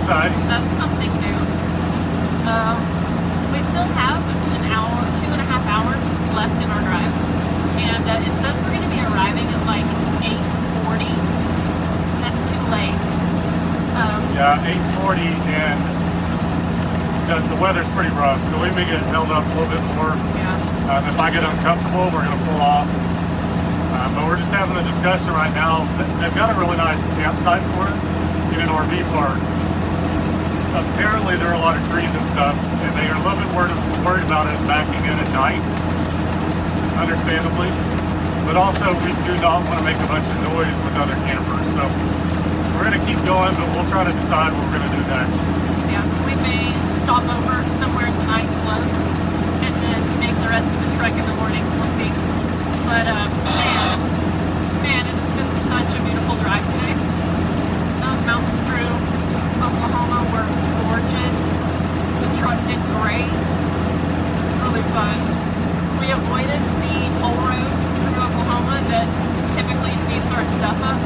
exciting. That's something new. We still have an hour, 2.5 hours left in our drive. And it says we're going to be arriving at like 8:40. That's too late. Yeah, 8:40, and the weather's pretty rough, so we may get held up a little bit more. Yeah. If I get uncomfortable, we're going to pull off. But we're just having a discussion right now. They've got a really nice campsite for us in an RV park. Apparently there are a lot of trees and stuff, and they are a little bit worried about us backing in at night, understandably. But also we do not want to make a bunch of noise with other campers. So we're going to keep going, but we'll try to decide what we're going to do next. Yeah, we may stop over somewhere tonight close and then make the rest of the trek in the morning. We'll see. But man, it has been such a beautiful drive today. Those mountains through Oklahoma were gorgeous. The truck did great. Really fun. We avoided the toll road through Oklahoma that typically beats our stuff up.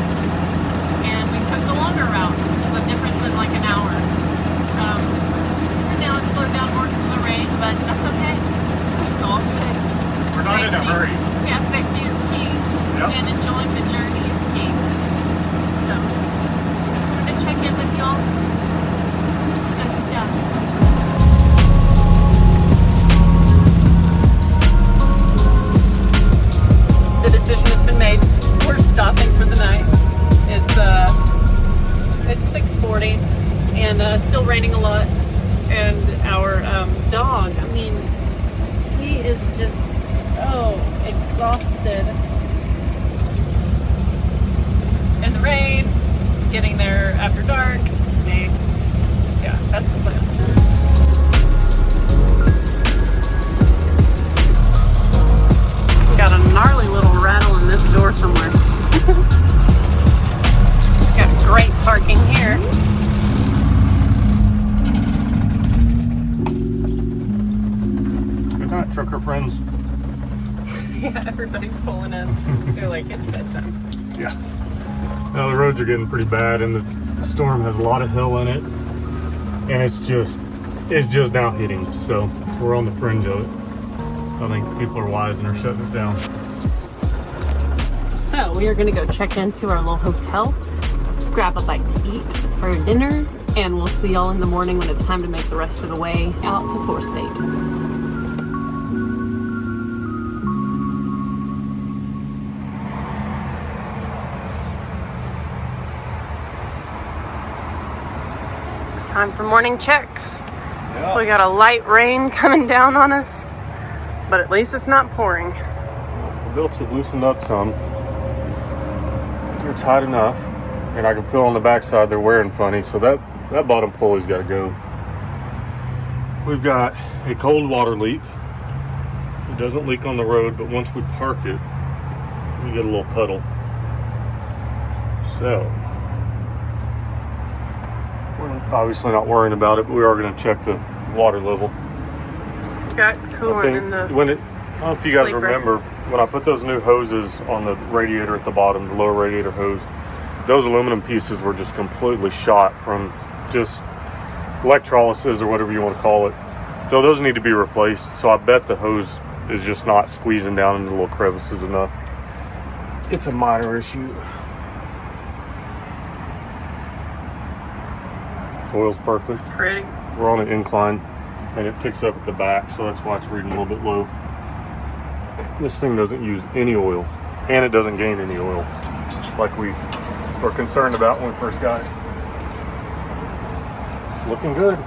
And we took the longer route. There's a difference in like an hour. And now it's slowed down more because of the rain, but that's okay. It's all good. We're not in a hurry. Yeah, safety is key. Yep. And enjoying the journey is key. So, just wanted to check in with y'all. Good stuff. The decision has been made. We're stopping for the night. It's 6:40 and still raining a lot. And our dog, I mean, he is just so exhausted. In the rain, getting there after dark. Yeah, that's the plan. Got a gnarly little rattle in this door somewhere. Got great parking here. Good night, trucker friends. Yeah, everybody's pulling in. They're like, it's bedtime. Yeah. Now the roads are getting pretty bad, and the storm has a lot of hill in it, and it's just now hitting. So we're on the fringe of it. I think people are wise and are shutting it down. So we are gonna go check into our little hotel, grab a bite to eat for dinner, and we'll see y'all in the morning when it's time to make the rest of the way out to 4 State. Time for morning checks. We got a light rain coming down on us, but at least it's not pouring. The belts have loosened up some. They're tight enough, and I can feel on the backside they're wearing funny, so that bottom pulley's got to go. We've got a cold water leak. It doesn't leak on the road, but once we park it, we get a little puddle. So we're obviously not worrying about it, but we are going to check the water level. Got coolant in the I don't know if you guys sleeper. remember when I put those new hoses on the radiator at the bottom, the lower radiator hose, those aluminum pieces were just completely shot from just electrolysis or whatever you want to call it. So those need to be replaced. So I bet the hose is just not squeezing down into the little crevices enough. It's a minor issue. Oil's perfect. pretty. We're on an incline and it picks up at the back, so that's why it's reading a little bit low. This thing doesn't use any oil, and it doesn't gain any oil, like we were concerned about when we first got it. It's looking good.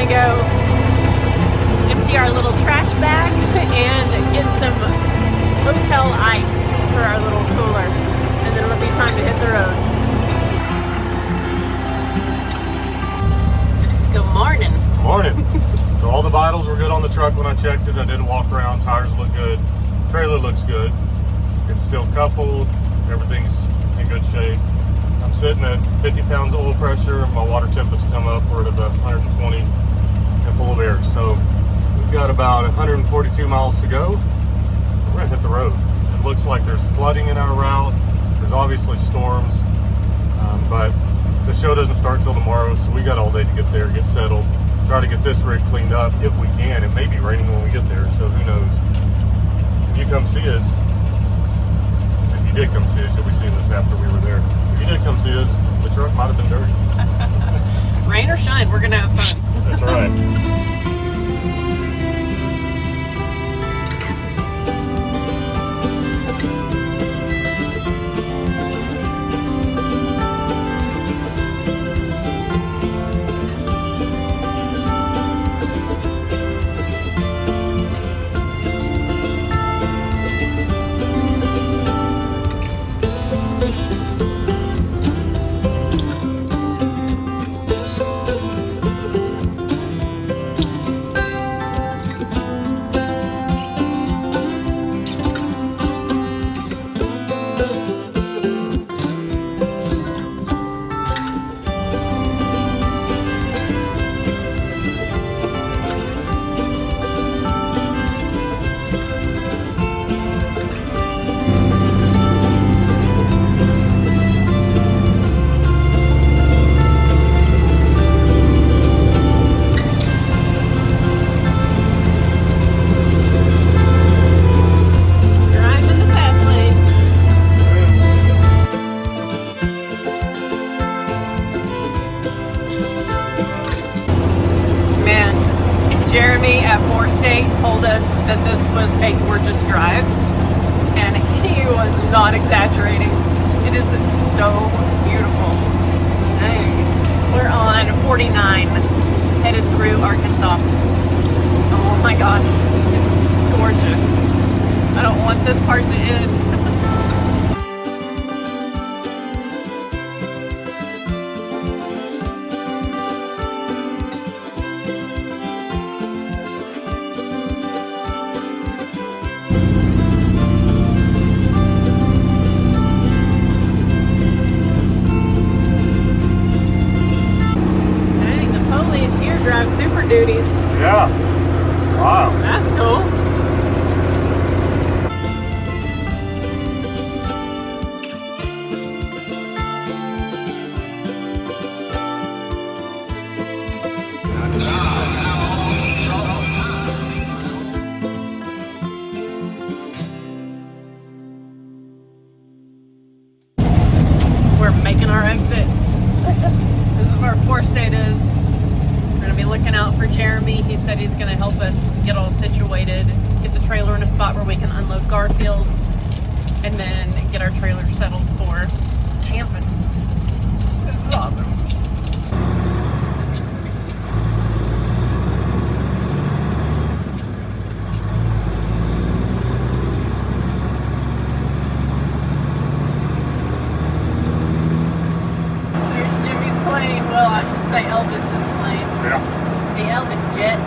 Go empty our little trash bag and get some hotel ice for our little cooler, and then it'll be time to hit the road. Good morning. Morning. So So all the vitals were good on the truck when I checked it. I didn't walk around. Tires look good. Trailer looks good. It's still coupled. Everything's in good shape. I'm sitting at 50 pounds oil pressure. My water temp has come up. We're at about 120 and full of air. So we've got about 142 miles to go. We're gonna hit the road. It looks like there's flooding in our route. There's obviously storms, but the show doesn't start till tomorrow, so we got all day to get there, get settled, try to get this rig cleaned up if we can. It may be raining when we get there, so who knows. If you come see us, if you did come see us, you'll be seeing this after we were there. If you did come see us, the truck might have been dirty. Rain or shine, we're gonna have fun. That's right. Jeremy at 4 State told us that this was a gorgeous drive, and he was not exaggerating. It is so beautiful. Hey, we're on 49, headed through Arkansas. Oh my gosh, it's gorgeous. I don't want this part to end. Drive super duties. Yeah. Wow. That's cool. We're making our exit. This is where 4 State is. Be looking out for Jeremy. He said he's going to help us get all situated, get the trailer in a spot where we can unload Garfield, and then get our trailer settled for camping. This is awesome. There's Jimmy's plane. Well, I should say Elvis's plane. Yeah. The Elvis jet.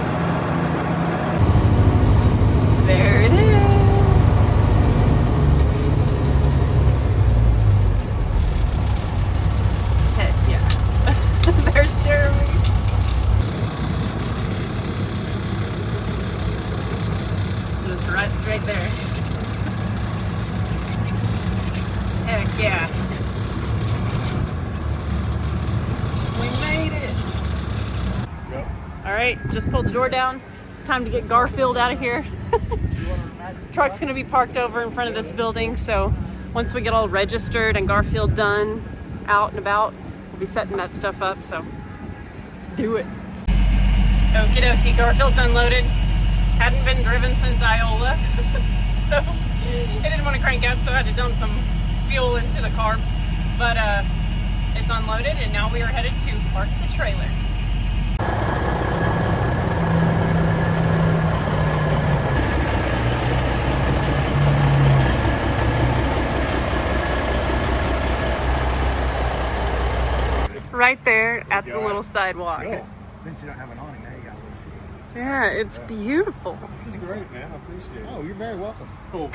There it is. Heck yeah. There's Jeremy. Just right straight there. Heck yeah. We made it. All right, just pulled the door down. It's time to get Garfield out of here. Truck's gonna be parked over in front of this building, so once we get all registered and Garfield done, out and about, we'll be setting that stuff up, so let's do it. Okie dokie, Garfield's unloaded. Hadn't been driven since Iola, so I didn't want to crank up, so I had to dump some fuel into the car. But it's unloaded, and now we are headed to park the trailer. Right there at the little sidewalk. Since you don't have an awning, now you got a little shit. Yeah, it's beautiful. This is great, man. I appreciate it. Oh, you're very welcome. Cool.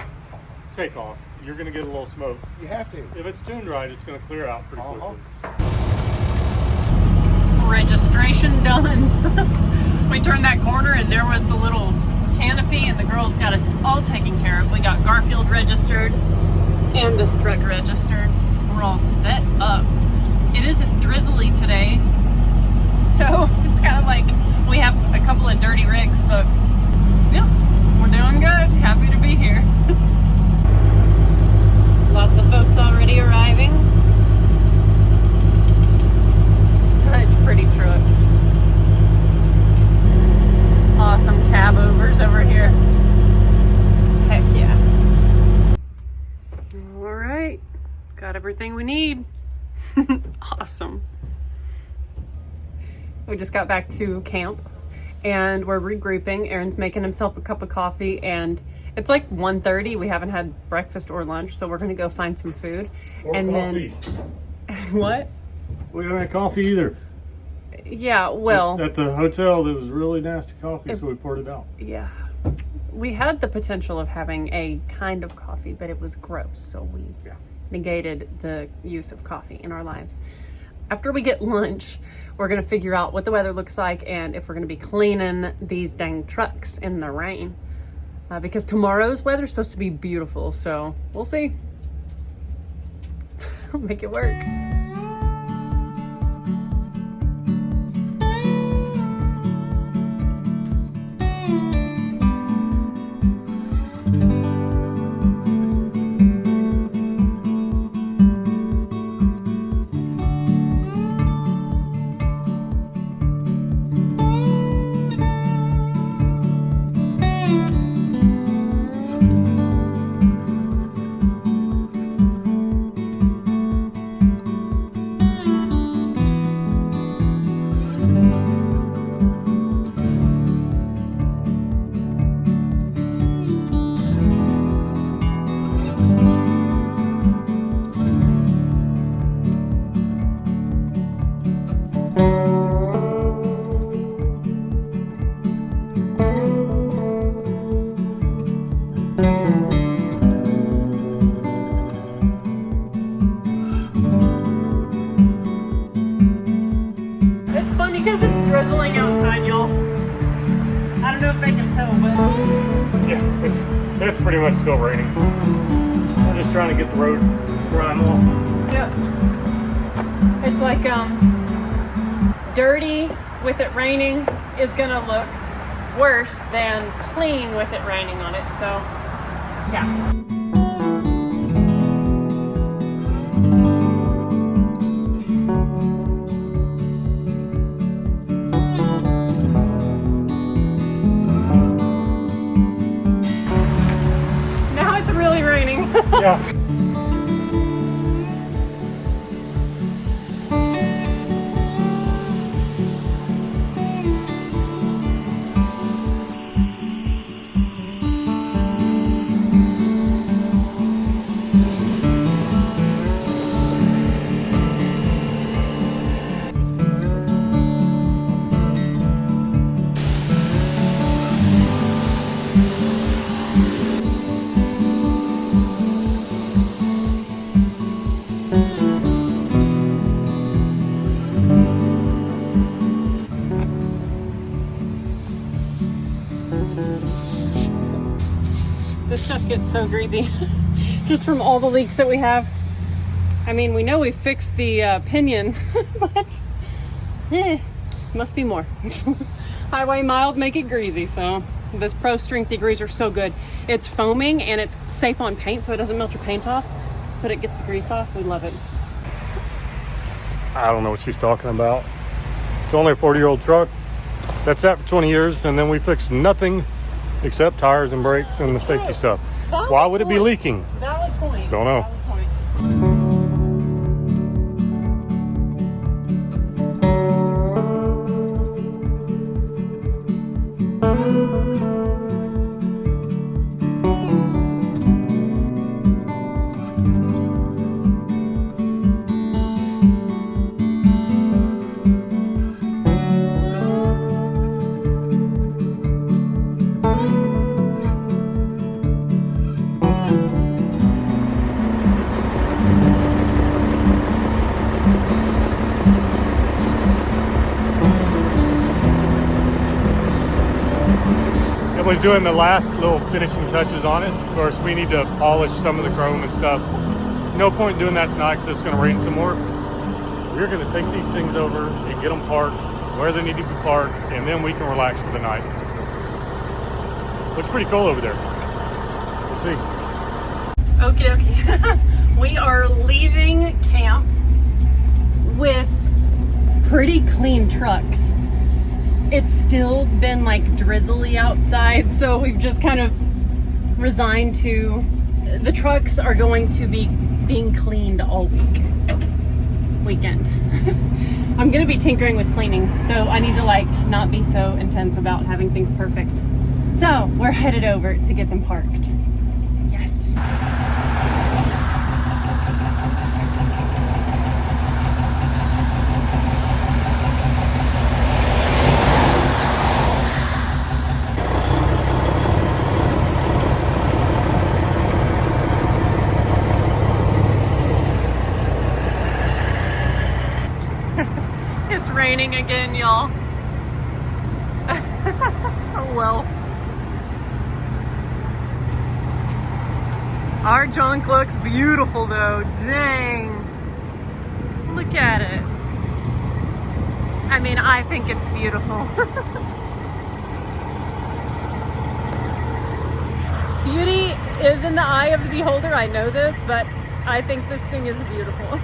Take off. You're going to get a little smoke. You have to. If it's tuned right, it's going to clear out pretty quickly. Registration done. We turned that corner and there was the little canopy and the girls got us all taken care of. We got Garfield registered and this truck registered. We're all set up. It isn't drizzly today, so it's kind of like we have a couple of dirty rigs, but yeah, we're doing good. Happy to be here. Lots of folks already arriving. Such pretty trucks. Awesome cab overs over here. Heck yeah. All right, got everything we need. Awesome. We just got back to camp and we're regrouping. Aaron's making himself a cup of coffee and it's like 1:30. We haven't had breakfast or lunch, so we're gonna go find some food. Or and coffee. Then what? We haven't had coffee either. Yeah, well, At the hotel, there was really nasty coffee, so we poured it out. yeah. We had the potential of having a kind of coffee, but it was gross, so we negated the use of coffee in our lives. After we get lunch, we're gonna figure out what the weather looks like and if we're gonna be cleaning these dang trucks in the rain. Because tomorrow's weather's supposed to be beautiful, so we'll see. We'll make it work. drizzling outside, y'all. I don't know if they can tell, but Yeah, it's pretty much still raining. I'm just trying to get the road grime off. yep. It's like dirty with it raining is gonna look worse than clean with it raining on it. So yeah. Now it's really raining. Yeah. This stuff gets so greasy just from all the leaks that we have. I mean, we know we fixed the pinion, but must be more. Highway miles make it greasy, so this Pro Strength degreaser are so good. It's foaming and it's safe on paint, so it doesn't melt your paint off, but it gets the grease off. We love it. I don't know what she's talking about. It's only a 40-year-old truck. That's sat for 20 years, and then we fixed nothing except tires and brakes and the safety stuff. Valid Why would it be point. leaking? Valid point. Don't know. Valid point. and was doing the last little finishing touches on it. Of course, we need to polish some of the chrome and stuff. No point doing that tonight because it's going to rain some more. We're going to take these things over and get them parked where they need to be parked, and then we can relax for the night. Looks pretty cool over there. We'll see. Okay. We are leaving camp with pretty clean trucks. It's still been like drizzly outside, so we've just kind of resigned to the trucks are going to be being cleaned all weekend. I'm gonna be tinkering with cleaning, so I need to like not be so intense about having things perfect. So we're headed over to get them parked. Yes. It's raining again, y'all. Oh well. Our junk looks beautiful though. Dang. Look at it. I mean, I think it's beautiful. Beauty is in the eye of the beholder. I know this, but I think this thing is beautiful.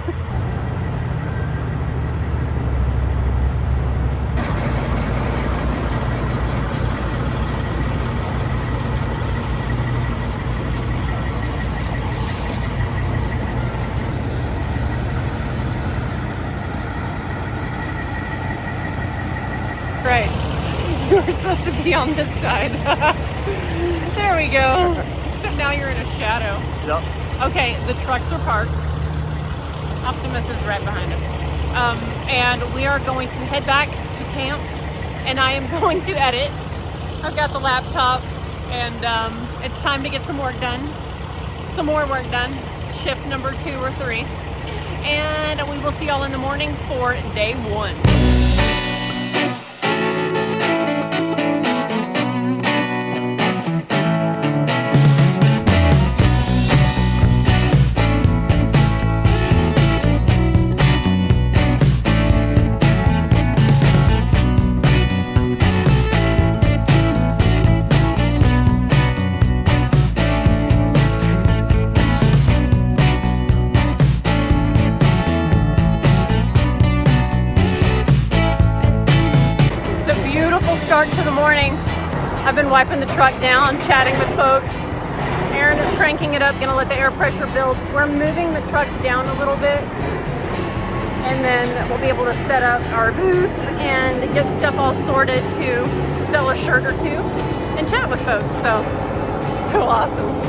Right. You were supposed to be on this side. There we go. Except now you're in a shadow. Yep. Okay, the trucks are parked. Optimus is right behind us. And we are going to head back to camp, and I am going to edit. I've got the laptop, and it's time to get some work done. Some more work done. Shift number 2 or 3. And we will see y'all in the morning for day 1. Start to the morning. I've been wiping the truck down, chatting with folks. Aaron is cranking it up, gonna let the air pressure build. We're moving the trucks down a little bit, and then we'll be able to set up our booth and get stuff all sorted to sell a shirt or 2 and chat with folks. So awesome.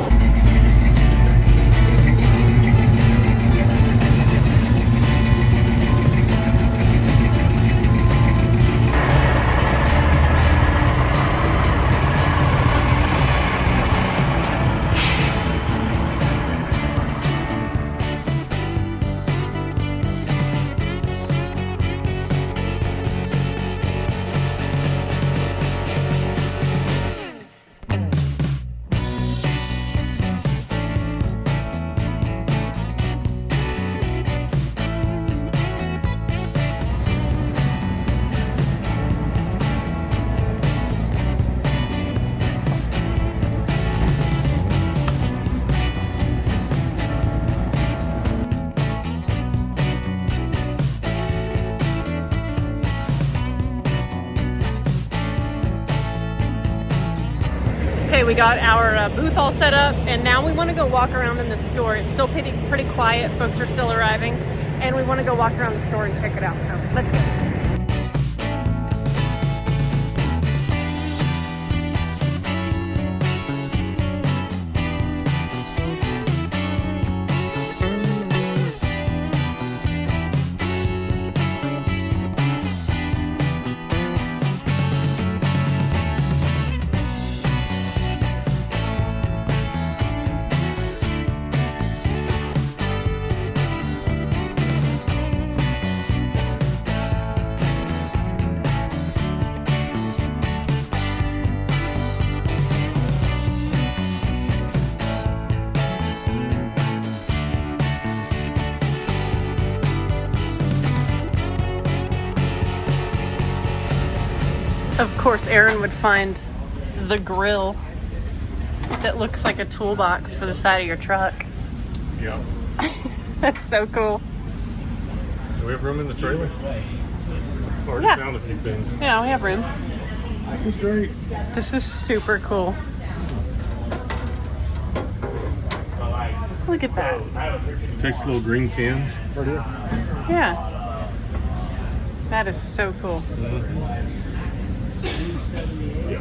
Okay, we got our booth all set up, and now we want to go walk around in the store. It's still pretty quiet. Folks are still arriving, and we want to go walk around the store and check it out. So let's go. course, Aaron would find the grill that looks like a toolbox for the side of your truck. Yeah. That's so cool. Do we have room in the trailer? Already Yeah. found a few things. Yeah, we have room. This is great. This is super cool. Look at that. Takes little green cans right here. Yeah. That is so cool. Yeah.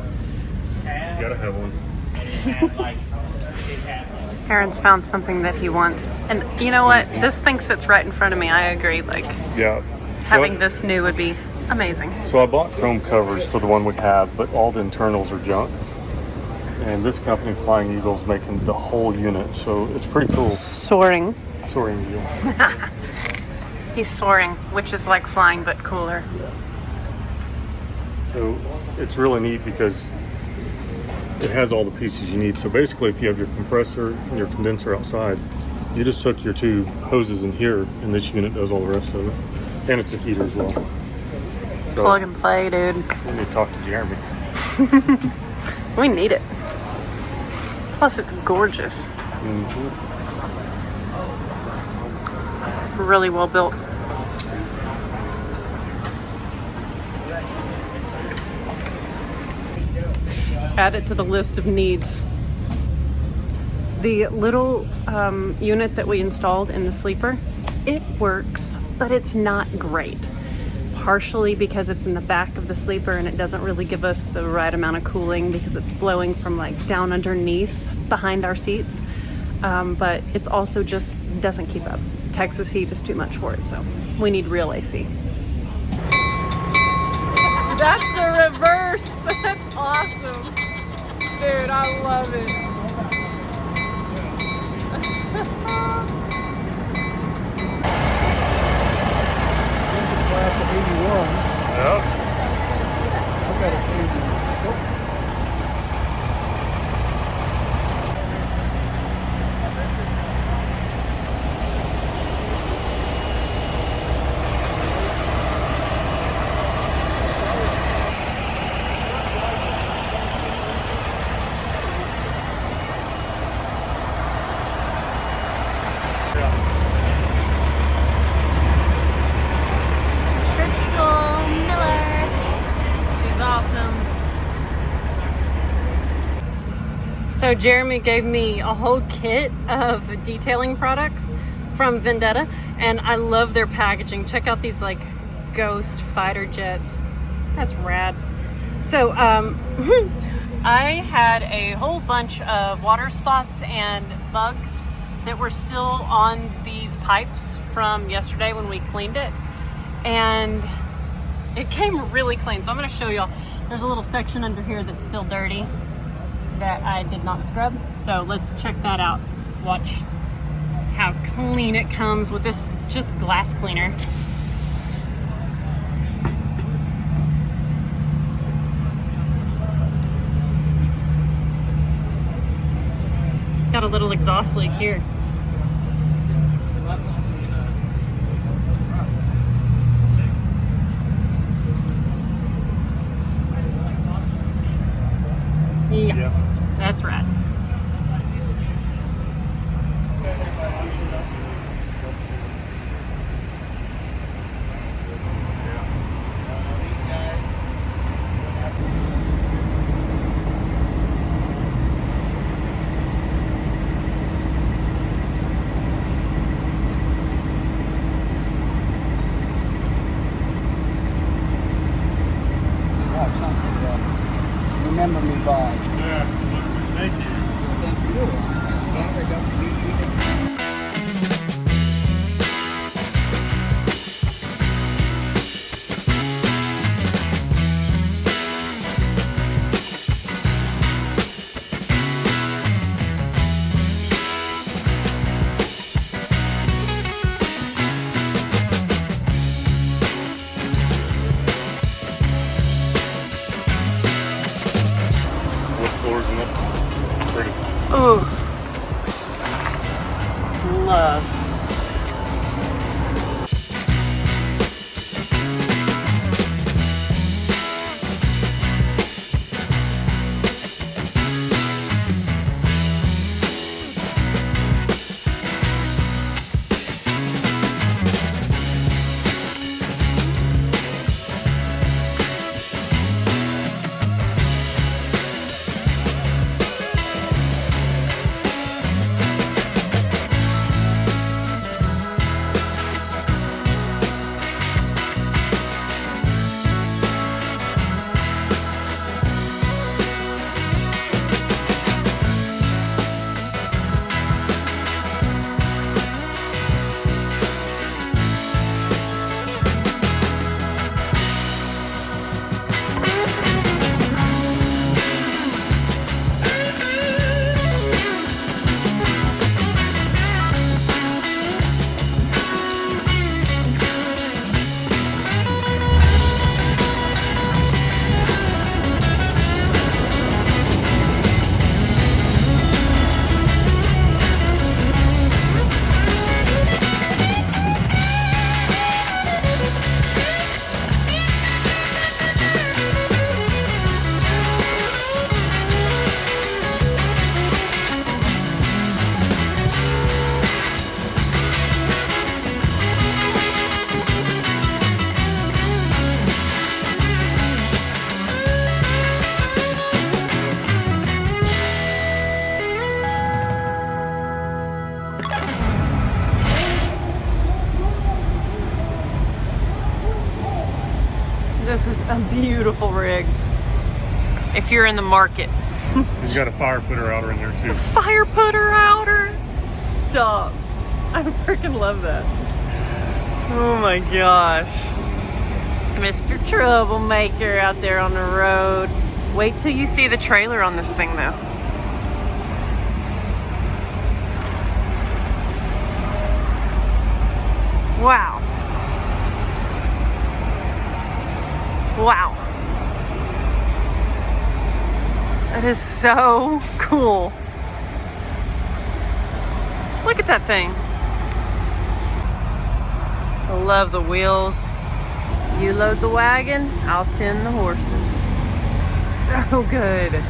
You gotta have one. Aaron's found something that he wants. And you know what? This thing sits right in front of me. I agree. Like, Yeah. having this new would be amazing. So I bought chrome covers for the one we have, but all the internals are junk. And this company, Flying Eagle's making the whole unit, so it's pretty cool. Soaring. Soaring Eagle. He's soaring, which is like flying but cooler. So it's really neat because it has all the pieces you need. So basically, if you have your compressor and your condenser outside, you just took your two hoses in here, and this unit does all the rest of it. And it's a heater as well. So Plug and play, dude. we need to talk to Jeremy. We need it. Plus, it's gorgeous. Really well built. Add it to the list of needs. The little unit that we installed in the sleeper, it works, but it's not great. Partially because it's in the back of the sleeper and it doesn't really give us the right amount of cooling because it's blowing from like down underneath behind our seats. But it's also just doesn't keep up. Texas heat is too much for it, so we need real AC. That's the reverse. That's awesome. Dude, I love it. Class of 81. Yep. I've got a 80. So Jeremy gave me a whole kit of detailing products from Vendetta, and I love their packaging. Check out these like ghost fighter jets. That's rad. So I had a whole bunch of water spots and bugs that were still on these pipes from yesterday when we cleaned it, and it came really clean. So I'm going to show y'all. There's a little section under here that's still dirty that I did not scrub. So let's check that out. Watch how clean it comes with this just glass cleaner. Got a little exhaust leak here. Yeah. That's right. Remember me by. Thank you. Thank you. Floors in this one. Pretty. Ooh. Love. A beautiful rig. If you're in the market. He's got a fire putter outer in there too. Fire putter outer. Stop. I freaking love that. Oh my gosh. Mr. Troublemaker out there on the road. Wait till you see the trailer on this thing though. Wow. Wow. That is so cool. Look at that thing. I love the wheels. You load the wagon, I'll tend the horses. So good.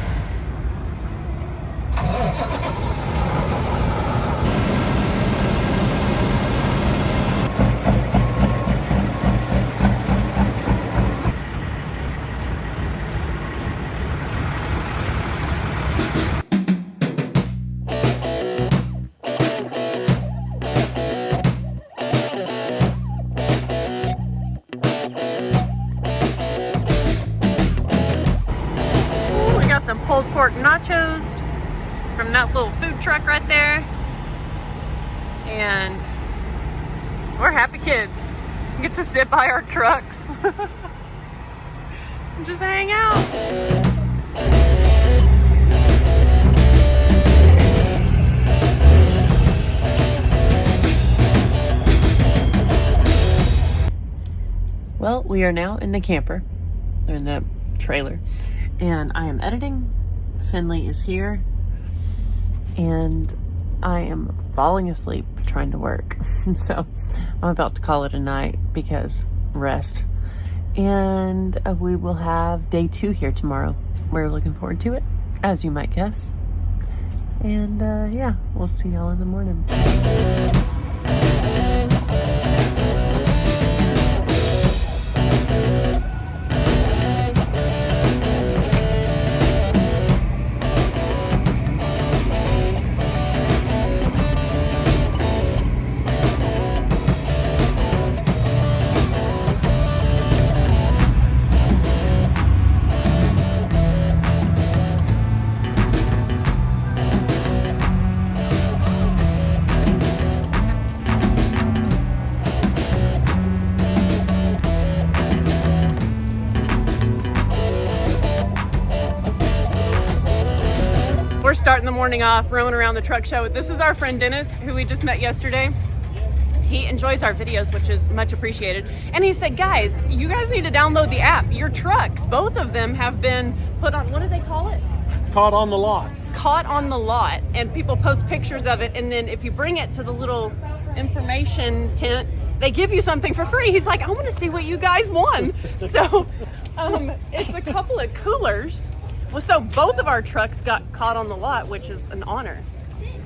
Some pulled pork nachos from that little food truck right there. And we're happy kids. We get to sit by our trucks and just hang out. Well, we are now in the camper, or in the trailer. And I am editing. Finley is here. And I am falling asleep trying to work. So I'm about to call it a night because rest. And we will have day 2 here tomorrow. We're looking forward to it, as you might guess. And yeah, we'll see y'all in the morning. We're starting the morning off roaming around the truck show. This is our friend Dennis, who we just met yesterday. He enjoys our videos, which is much appreciated. And he said, guys, you guys need to download the app. Your trucks, both of them have been put on, what do they call it? Caught on the lot. Caught on the lot. And people post pictures of it. And then if you bring it to the little information tent, they give you something for free. He's like, I want to see what you guys won. So it's a couple of coolers. Well, so both of our trucks got caught on the lot, which is an honor,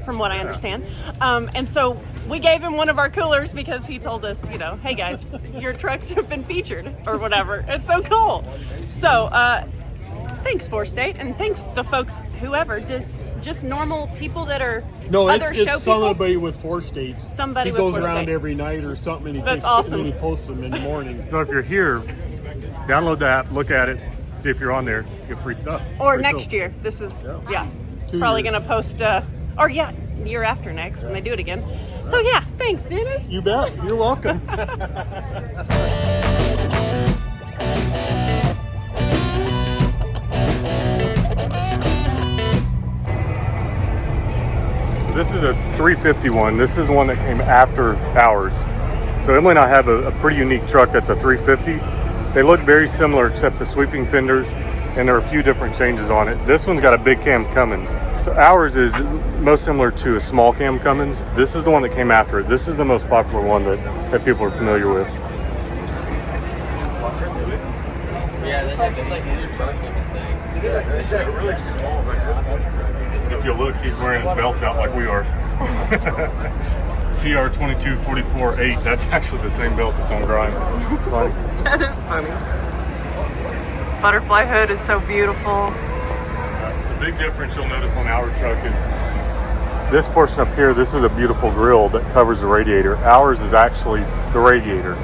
from what I understand. And so we gave him one of our coolers because he told us, you know, hey guys, your trucks have been featured or whatever. It's so cool. So thanks, 4State, and thanks the folks, whoever, just normal people that are other show it's people. Somebody with 4 states. Somebody he with goes 4 around State. every night or something, and he That's takes, awesome. and then he posts them in the morning. So if you're here, download the app, look at it, see if you're on there, get free stuff. Or Pretty next cool. year. This is, yeah. 2 Probably years. going to post, or yeah, year after next when they do it again. So yeah, thanks, Dennis. You bet. You're welcome. This is a 351. This is one that came after ours. So Emily and I have a pretty unique truck that's a 350. They look very similar except the sweeping fenders, and there are a few different changes on it. This one's got a big cam Cummins. So ours is most similar to a small cam Cummins. This is the one that came after it. This is the most popular one that people are familiar with. If you look, he's wearing his belts out like we are. TR2244-8. That's actually the same belt that's on Grime. It's funny. That is funny. Butterfly hood is so beautiful. The big difference you'll notice on our truck is this portion up here. This is a beautiful grill that covers the radiator. Ours is actually the radiator.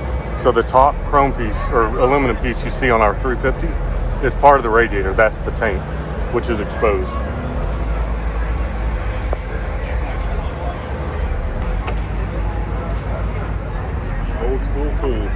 So the top chrome piece or aluminum piece you see on our 350 is part of the radiator. That's the tank, which is exposed. Old school cool.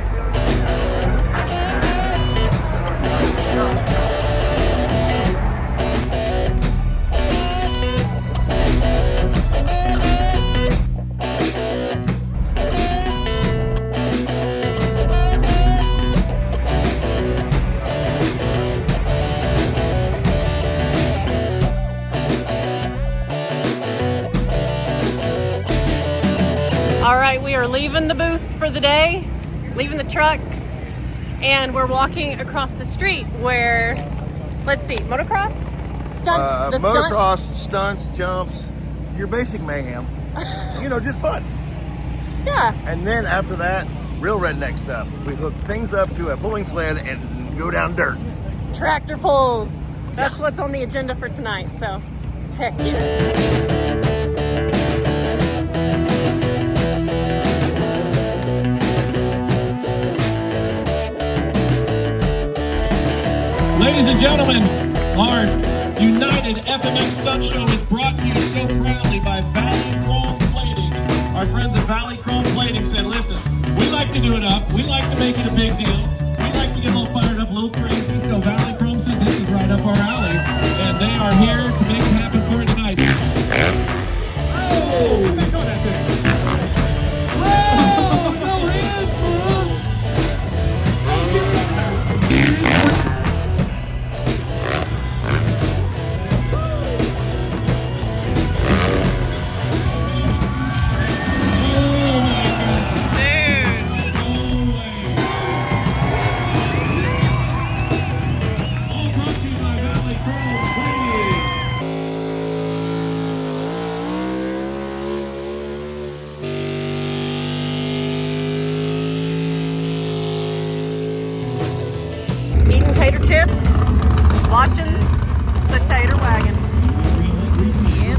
All right, we are leaving the booth for the day, leaving the trucks, and we're walking across the street where, let's see, motocross? Stunts? The Motocross, stunts, jumps, your basic mayhem. You know, just fun. Yeah. And then after that, real redneck stuff. We hook things up to a pulling sled and go down dirt. Tractor pulls. That's what's on the agenda for tonight, so heck yeah. Ladies and gentlemen, our United FMX Stunt Show is brought to you so proudly by Valley Chrome Plating. Our friends at Valley Chrome Plating said, listen, we like to do it up. We like to make it a big deal. We like to get a little fired up, a little crazy. So Valley Chrome said this is right up our alley. And they are here to make it happen for you tonight. Oh, where'd they go that thing? Whoa, no hands, man. Eating tater chips, watching the tater wagon. Yep.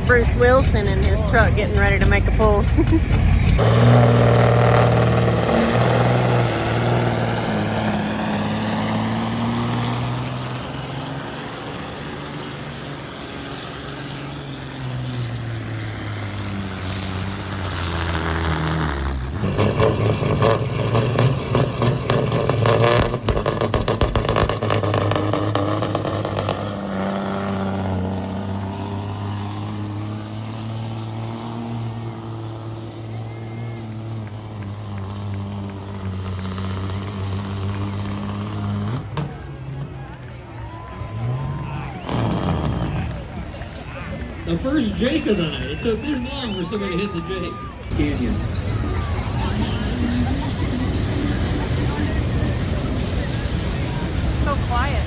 Bruce Wilson in his truck getting ready to make a pull. The first Jake of the night. It took this long for somebody to hit the Jake. Canyon. So quiet.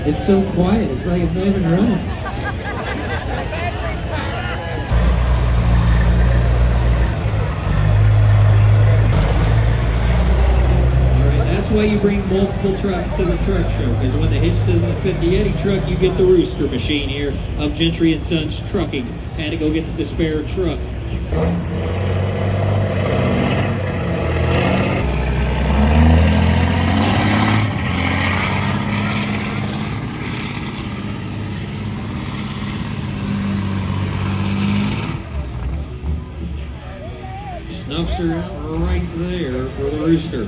It's so quiet. It's like it's not even running. That's why you bring multiple trucks to the truck show, because when the hitch doesn't fit the Yeti truck, you get the rooster machine here of Gentry and Sons Trucking. Had to go get the spare truck. Snuffs her right there for the rooster.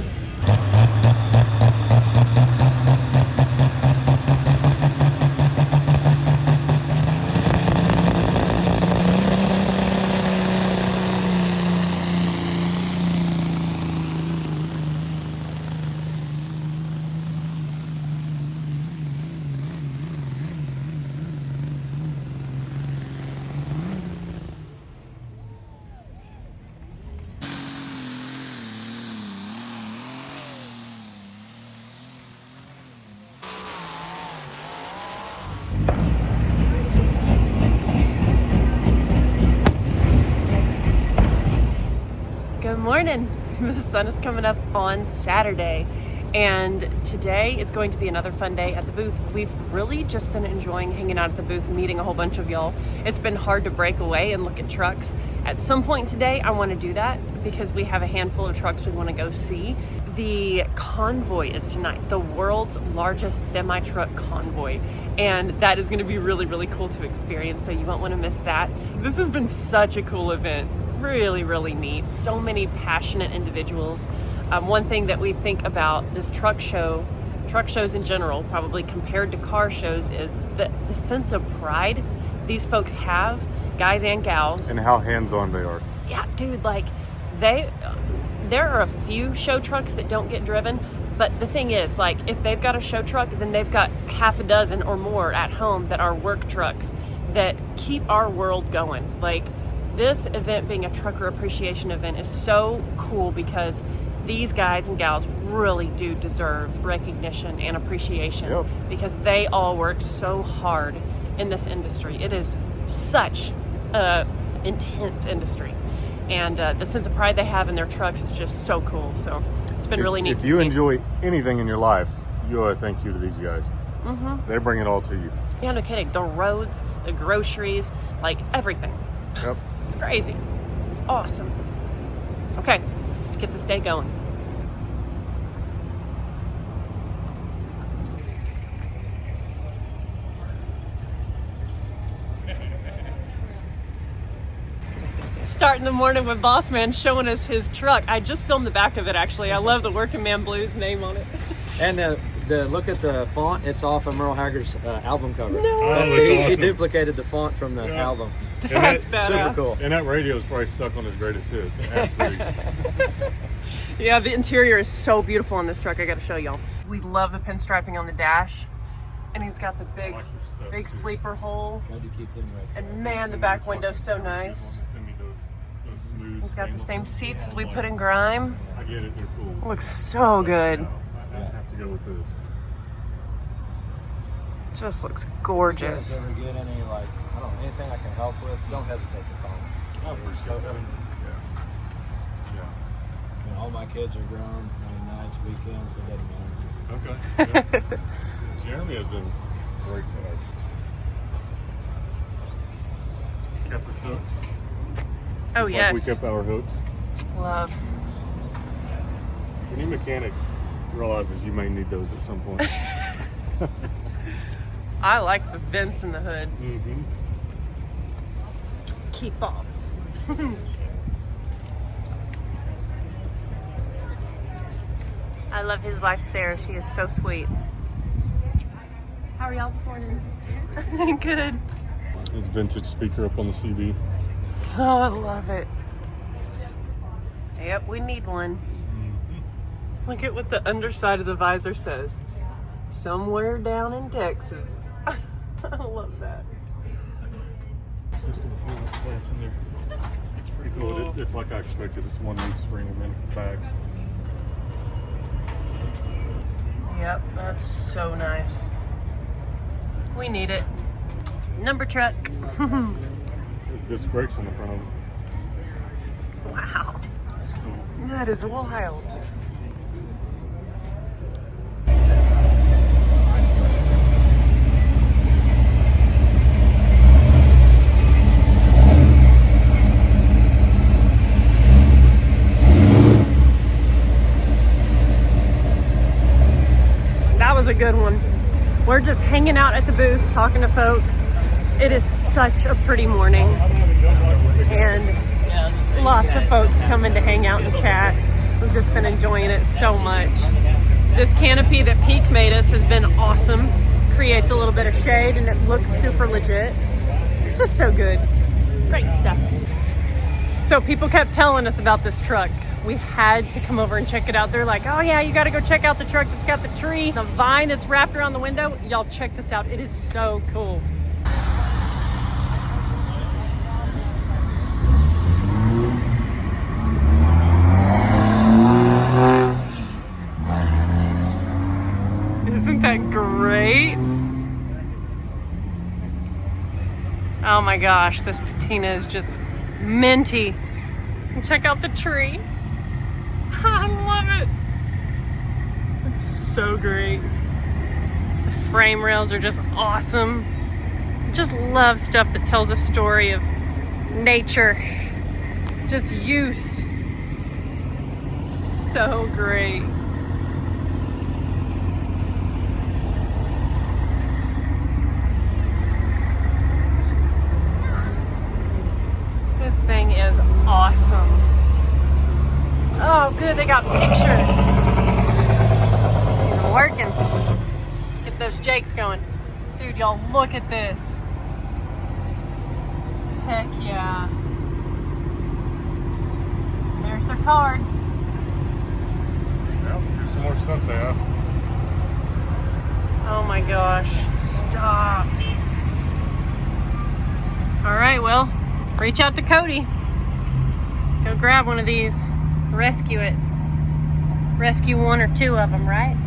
morning. The sun is coming up on Saturday, and today is going to be another fun day at the booth. We've really just been enjoying hanging out at the booth, meeting a whole bunch of y'all. It's been hard to break away and look at trucks. At some point today, I want to do that because we have a handful of trucks we want to go see. The convoy is tonight, the world's largest semi-truck convoy, and that is going to be really, really cool to experience, so you won't want to miss that. This has been such a cool event. Really, really neat. So many passionate individuals. One thing that we think about this truck shows in general, probably compared to car shows, is the sense of pride these folks have, guys and gals. And how hands-on they are. Yeah, dude, like there are a few show trucks that don't get driven, but the thing is, like, if they've got a show truck, then they've got half a dozen or more at home that are work trucks that keep our world going. Like, this event being a trucker appreciation event is so cool because these guys and gals really do deserve recognition and appreciation because they all work so hard in this industry. It is such an intense industry, and the sense of pride they have in their trucks is just so cool. So it's been really neat to see. If you enjoy anything in your life, you owe a thank you to these guys. Mm-hmm. They bring it all to you. Yeah, no kidding. The roads, the groceries, like everything. Yep. It's crazy. It's awesome. Okay, let's get this day going. Starting the morning with Boss Man showing us his truck. I just filmed the back of it, actually. I love the Working Man Blues name on it. And the look at the font, it's off of Merle Haggard's album cover. No. He duplicated the font from the album. That's badass. Super cool. And that radio is probably stuck on his greatest hits. Absolutely. Yeah, the interior is so beautiful on this truck. I gotta show y'all. We love the pinstriping on the dash. And he's got the big sleeper hole. And man, the back window's so nice. He's got the same seats as we put in Grime. I get it, they're cool. Looks so good. I have to go with this. Just looks gorgeous. If you guys ever get any, anything I can help with, don't hesitate to call me. Oh, for sure. Yeah. All my kids are grown, nights, weekends, it doesn't matter. Okay. Yeah. Jeremy has been great to us. Kept us hooks. Oh, Just yes. like we kept our hooks. Love. Any mechanic realizes you may need those at some point. I like the vents in the hood. Mm-hmm. Keep off. I love his wife, Sarah. She is so sweet. How are y'all this morning? Good. This vintage speaker up on the CB. Oh, I love it. Yep, we need one. Look at what the underside of the visor says. Somewhere down in Texas. I love that. System of fuel plants in there. It's pretty cool. It's like I expected. It's one leaf spring and then bags. Yep, that's so nice. We need it. Number truck. There's disc brakes in the front of it. Wow. That's cool. That is wild. That was a good one. We're just hanging out at the booth, talking to folks. It is such a pretty morning, and lots of folks coming to hang out and chat. We've just been enjoying it so much. This canopy that Peak made us has been awesome. Creates a little bit of shade and it looks super legit. It's just so good. Great stuff. So people kept telling us about this truck. We had to come over and check it out. They're like, oh yeah, you gotta go check out the truck that's got the tree, the vine that's wrapped around the window. Y'all check this out. It is so cool. Isn't that great? Oh my gosh, this patina is just minty. And check out the tree. I love it. It's so great. The frame rails are just awesome. Just love stuff that tells a story of nature, just use. It's so great. This thing is awesome. Oh, good, they got pictures. Even working. Get those jakes going. Dude, y'all, look at this. Heck yeah. There's their card. Yep, here's some more stuff there. Oh my gosh, stop. All right, well, reach out to Cody. Go grab one of these, rescue it. Rescue one or two of them, right?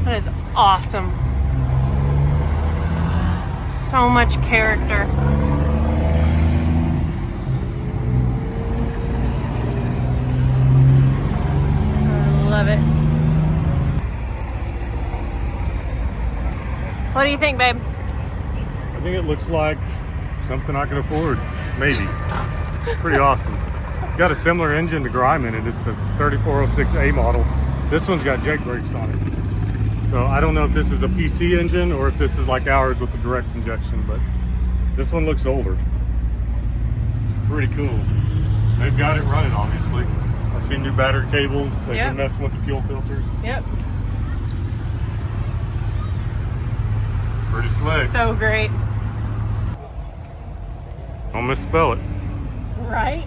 That is awesome. So much character. I love it. What do you think, babe? I think it looks like something I can afford, maybe. It's pretty awesome. It's got a similar engine to Grime in it. It's a 3406A model. This one's got jake brakes on it. So I don't know if this is a PC engine or if this is like ours with the direct injection, but this one looks older. It's pretty cool. They've got it running, obviously. I see new battery cables. They've been messing with the fuel filters. Yep. Pretty slick. So great. Don't misspell it. Right?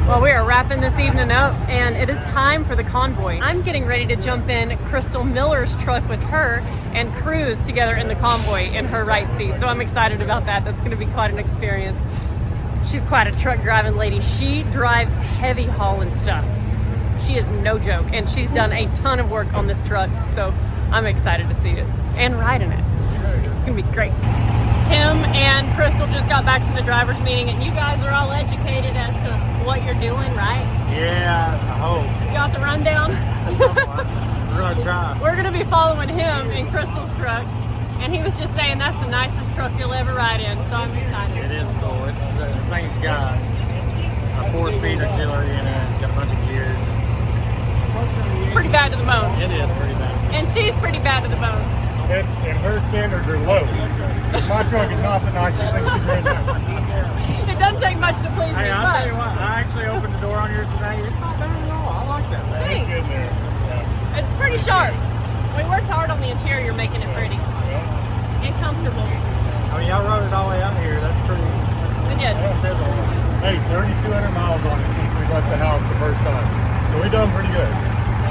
Well, we are wrapping this evening up, and it is time for the convoy. I'm getting ready to jump in Crystal Miller's truck with her and cruise together in the convoy in her right seat. So I'm excited about that. That's going to be quite an experience. She's quite a truck driving lady. She drives heavy hauling stuff. She is no joke, and she's done a ton of work on this truck. So I'm excited to see it and ride in it. It's going to be great. Tim and Crystal just got back from the driver's meeting, and you guys are all educated as to what you're doing, right? Yeah, I hope. You got the rundown? We're gonna try. We're gonna be following him in Crystal's truck, and he was just saying that's the nicest truck you'll ever ride in, so I'm excited. It is cool. It's, the thing's got a 4-speed auxiliary in it. It's got a bunch of gears. It's pretty bad to the bone. It is pretty bad. And she's pretty bad to the bone. And her standards are low. My truck is not the nicest thing she's ridden ever. It doesn't take much to please me, Hey, I'll but... tell you what, I actually opened the door on yours today. It's not bad at all. I like that. Thanks. It's good there. Yeah. It's pretty sharp. We worked hard on the interior making it pretty. And comfortable. I mean, y'all rode it all the way out here. That's pretty... We did. That says a lot. Hey, 3,200 miles on it since we left the house the first time. So we've done pretty good.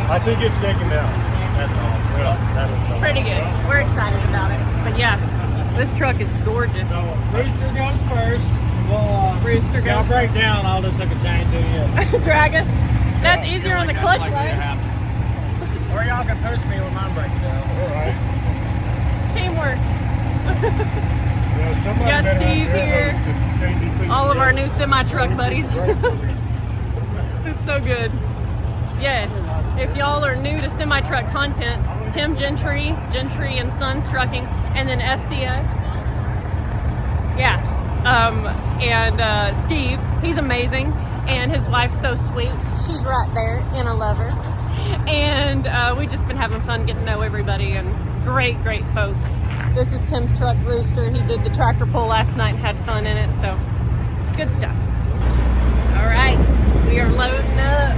I think it's shaking down. That's awesome. Yeah. That is so Pretty good. We're excited about it. But yeah, this truck is gorgeous. So, Rooster goes first. We'll, Rooster goes I'll break down. I'll just hook a chain to you. Drag us. That's easier on the clutch line. Or y'all can push me when mine breaks down. All right. Teamwork. Yeah, We got Steve here. All of our new semi-truck buddies. It's so good. Yes, if y'all are new to semi-truck content, Tim Gentry and Sons Trucking, and then FCS. Yeah, and Steve, he's amazing, and his wife's so sweet. She's right there, and I love her. And we've just been having fun getting to know everybody, and great folks. This is Tim's truck, Rooster. He did the tractor pull last night and had fun in it, so it's good stuff. All right, we are loading up.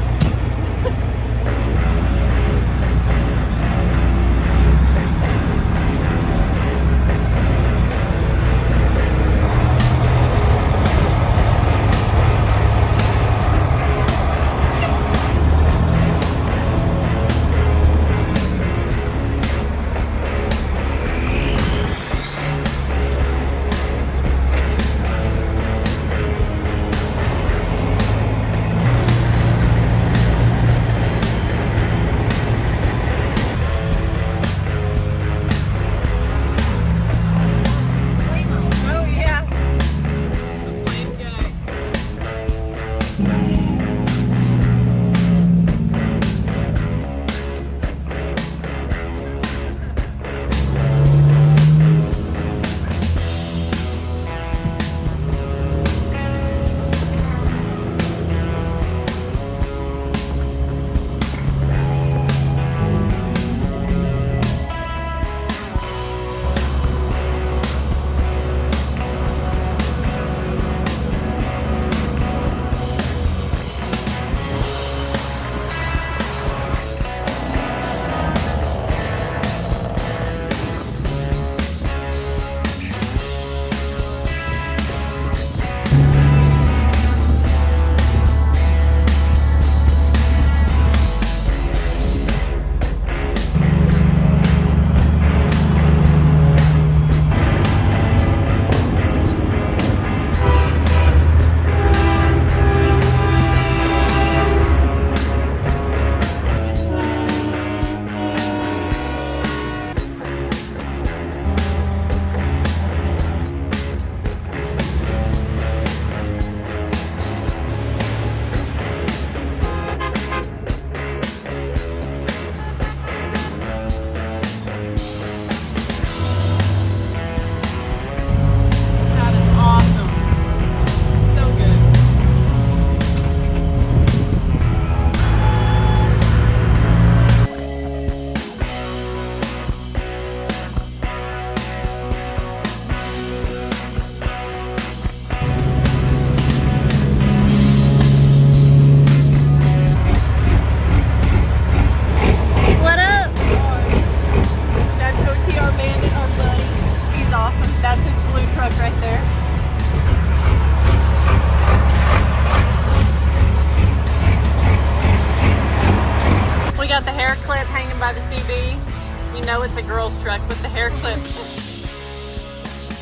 you know it's a girl's truck with the hair clip.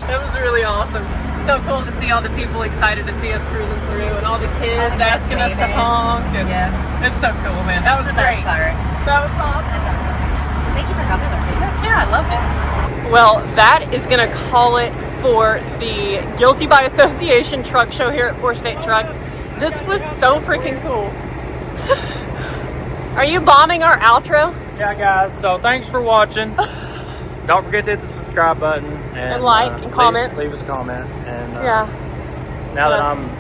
That was really awesome. So cool to see all the people excited to see us cruising through, and all the kids asking us to honk. And it's so cool, man. That was great. That was awesome. Thank you for coming with me. Yeah, I loved it. Well, that is going to call it for the Guilty by Association truck show here at 4 State Trucks. This was so freaking cool. Are you bombing our outro? Yeah, guys. So thanks for watching. Don't forget to hit the subscribe button and like and comment. Leave us a comment. And Yeah. now that I'm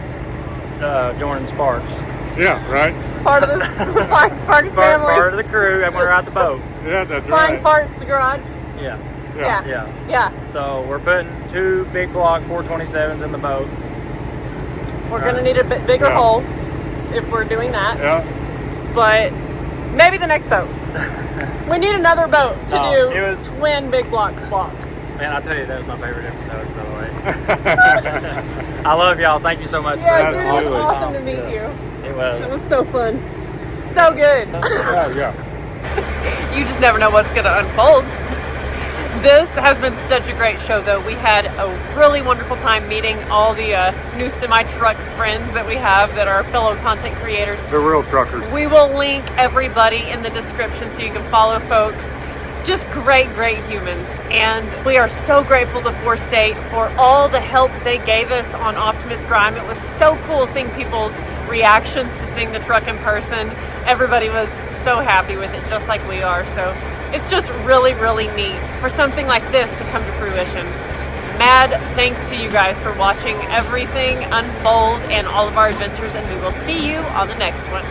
joining Sparks. Yeah, right. Part of the Flying Sparks family. Part of the crew, and we're out the boat. Yeah, that's Flying right. Farts Garage. Yeah. So we're putting 2 big block 427s in the boat. We're gonna need a bit bigger hole if we're doing that. Yeah. But maybe the next boat. We need another boat to do twin big block swaps. Man, I tell you, that was my favorite episode, by the way. I love y'all. Thank you so much. Yeah, dude, it was awesome to meet you. It was. It was so fun. So good. Yeah. You just never know what's going to unfold. This has been such a great show, though. We had a really wonderful time meeting all the new semi-truck friends that we have that are fellow content creators. The real truckers. We will link everybody in the description so you can follow folks. Just great, great humans. And we are so grateful to 4 State for all the help they gave us on Optimus Grime. It was so cool seeing people's reactions to seeing the truck in person. Everybody was so happy with it, just like we are. So it's just really, really neat for something like this to come to fruition. Mad thanks to you guys for watching everything unfold and all of our adventures, and we will see you on the next one.